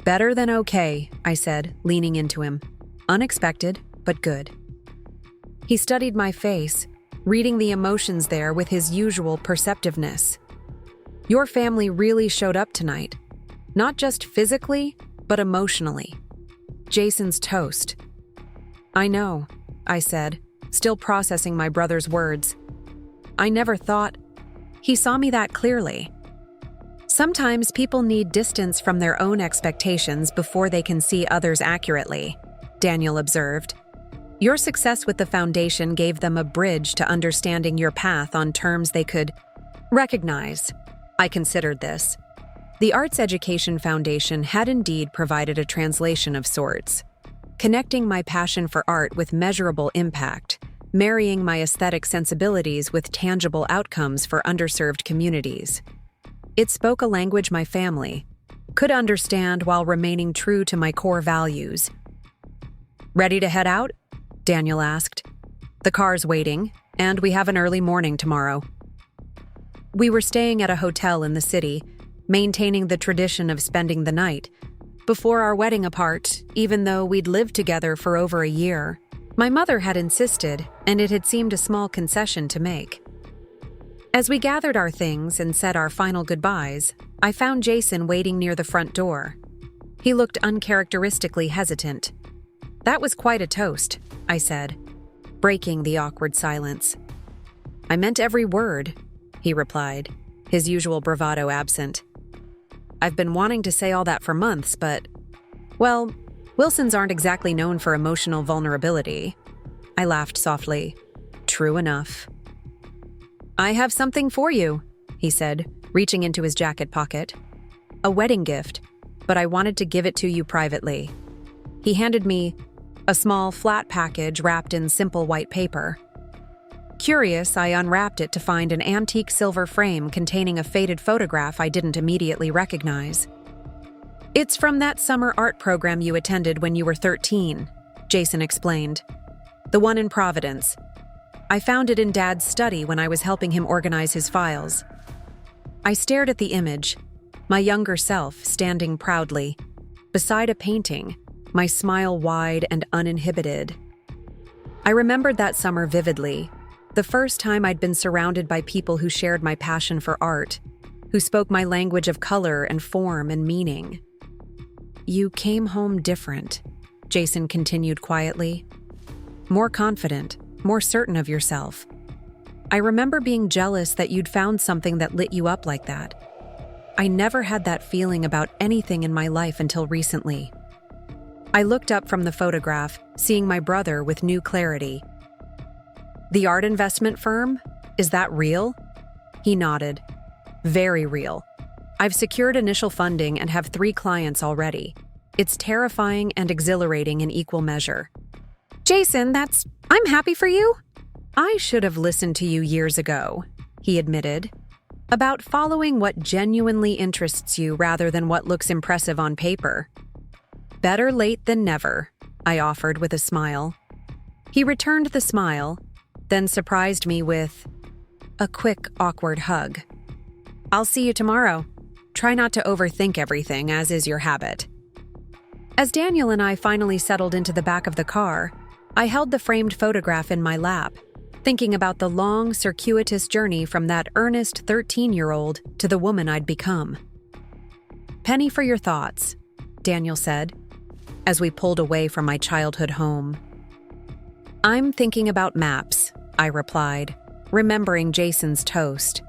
Better than okay, I said, leaning into him. Unexpected, but good. He studied my face, reading the emotions there with his usual perceptiveness. Your family really showed up tonight. Not just physically, but emotionally. Jason's toast. I know, I said, still processing my brother's words. I never thought. He saw me that clearly. Sometimes people need distance from their own expectations before they can see others accurately, Daniel observed. Your success with the foundation gave them a bridge to understanding your path on terms they could recognize. I considered this. The Arts Education Foundation had indeed provided a translation of sorts, connecting my passion for art with measurable impact, marrying my aesthetic sensibilities with tangible outcomes for underserved communities. It spoke a language my family could understand while remaining true to my core values. Ready to head out? Daniel asked. The car's waiting, and we have an early morning tomorrow. We were staying at a hotel in the city, maintaining the tradition of spending the night. Before our wedding apart, even though we'd lived together for over a year, my mother had insisted, and it had seemed a small concession to make. As we gathered our things and said our final goodbyes, I found Jason waiting near the front door. He looked uncharacteristically hesitant. That was quite a toast, I said, breaking the awkward silence. I meant every word, he replied, his usual bravado absent. I've been wanting to say all that for months, but, well, Wilsons aren't exactly known for emotional vulnerability. I laughed softly. True enough. I have something for you, he said, reaching into his jacket pocket. A wedding gift, but I wanted to give it to you privately. He handed me a small, flat package wrapped in simple white paper. Curious, I unwrapped it to find an antique silver frame containing a faded photograph I didn't immediately recognize. It's from that summer art program you attended when you were 13, Jason explained. The one in Providence. I found it in Dad's study when I was helping him organize his files. I stared at the image, my younger self standing proudly, beside a painting, my smile wide and uninhibited. I remembered that summer vividly, the first time I'd been surrounded by people who shared my passion for art, who spoke my language of color and form and meaning. You came home different, Jason continued quietly. More confident, more certain of yourself. I remember being jealous that you'd found something that lit you up like that. I never had that feeling about anything in my life until recently. I looked up from the photograph, seeing my brother with new clarity. The art investment firm? Is that real? He nodded. Very real. I've secured initial funding and have 3 clients already. It's terrifying and exhilarating in equal measure. Jason, I'm happy for you. I should have listened to you years ago, he admitted. About following what genuinely interests you rather than what looks impressive on paper. Better late than never, I offered with a smile. He returned the smile, then surprised me with a quick, awkward hug. I'll see you tomorrow. Try not to overthink everything, as is your habit. As Daniel and I finally settled into the back of the car, I held the framed photograph in my lap, thinking about the long, circuitous journey from that earnest 13-year-old to the woman I'd become. Penny for your thoughts, Daniel said, as we pulled away from my childhood home. I'm thinking about maps, I replied, remembering Jason's toast.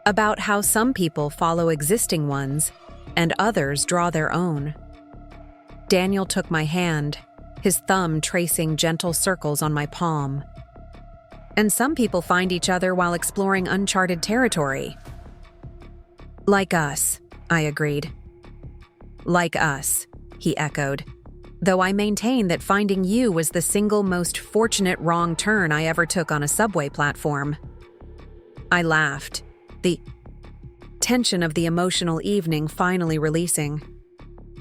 About how some people follow existing ones, and others draw their own. Daniel took my hand, his thumb tracing gentle circles on my palm. And some people find each other while exploring uncharted territory. Like us, I agreed. Like us, he echoed, though I maintain that finding you was the single most fortunate wrong turn I ever took on a subway platform. I laughed, the tension of the emotional evening finally releasing.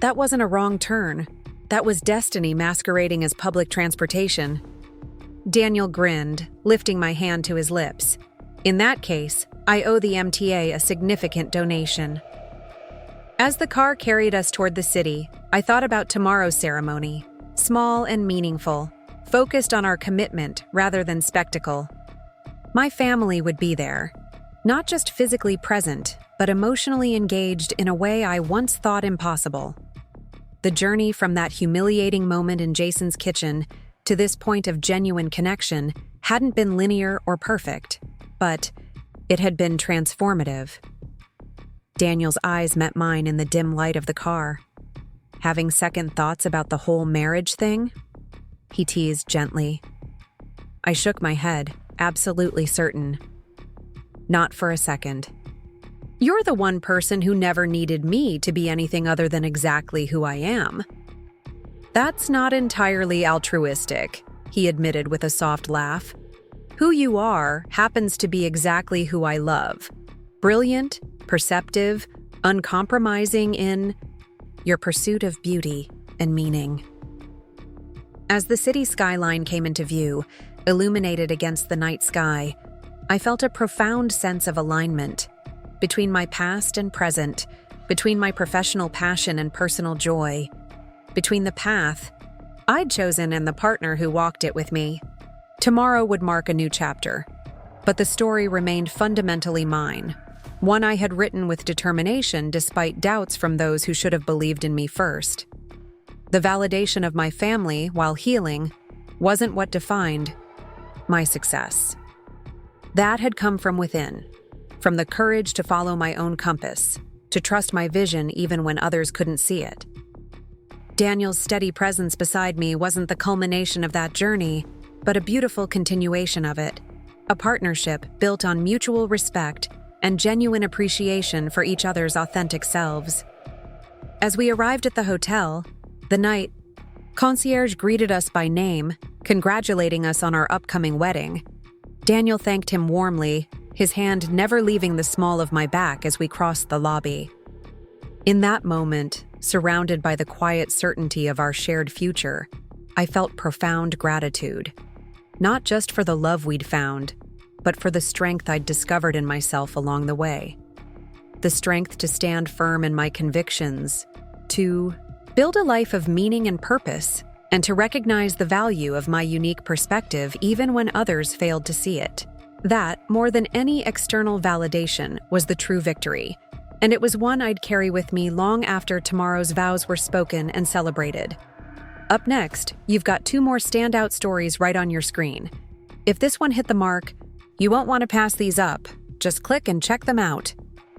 That wasn't a wrong turn. That was destiny masquerading as public transportation. Daniel grinned, lifting my hand to his lips. In that case, I owe the MTA a significant donation. As the car carried us toward the city, I thought about tomorrow's ceremony, small and meaningful, focused on our commitment rather than spectacle. My family would be there, not just physically present, but emotionally engaged in a way I once thought impossible. The journey from that humiliating moment in Jason's kitchen to this point of genuine connection hadn't been linear or perfect, but it had been transformative. Daniel's eyes met mine in the dim light of the car. Having second thoughts about the whole marriage thing? He teased gently. I shook my head, absolutely certain. Not for a second. You're the one person who never needed me to be anything other than exactly who I am. That's not entirely altruistic, he admitted with a soft laugh. Who you are happens to be exactly who I love. Brilliant, perceptive, uncompromising in your pursuit of beauty and meaning. As the city skyline came into view, illuminated against the night sky, I felt a profound sense of alignment between my past and present, between my professional passion and personal joy, between the path I'd chosen and the partner who walked it with me. Tomorrow would mark a new chapter, but the story remained fundamentally mine, one I had written with determination despite doubts from those who should have believed in me first. The validation of my family, while healing, wasn't what defined my success. That had come from within, from the courage to follow my own compass, to trust my vision even when others couldn't see it. Daniel's steady presence beside me wasn't the culmination of that journey, but a beautiful continuation of it, a partnership built on mutual respect and genuine appreciation for each other's authentic selves. As we arrived at the hotel, the night concierge greeted us by name, congratulating us on our upcoming wedding. Daniel thanked him warmly, his hand never leaving the small of my back as we crossed the lobby. In that moment, surrounded by the quiet certainty of our shared future, I felt profound gratitude, not just for the love we'd found, but for the strength I'd discovered in myself along the way. The strength to stand firm in my convictions, to build a life of meaning and purpose, and to recognize the value of my unique perspective even when others failed to see it. That, more than any external validation, was the true victory, and it was one I'd carry with me long after tomorrow's vows were spoken and celebrated. Up next, you've got 2 more standout stories right on your screen. If this one hit the mark, you won't want to pass these up. Just click and check them out.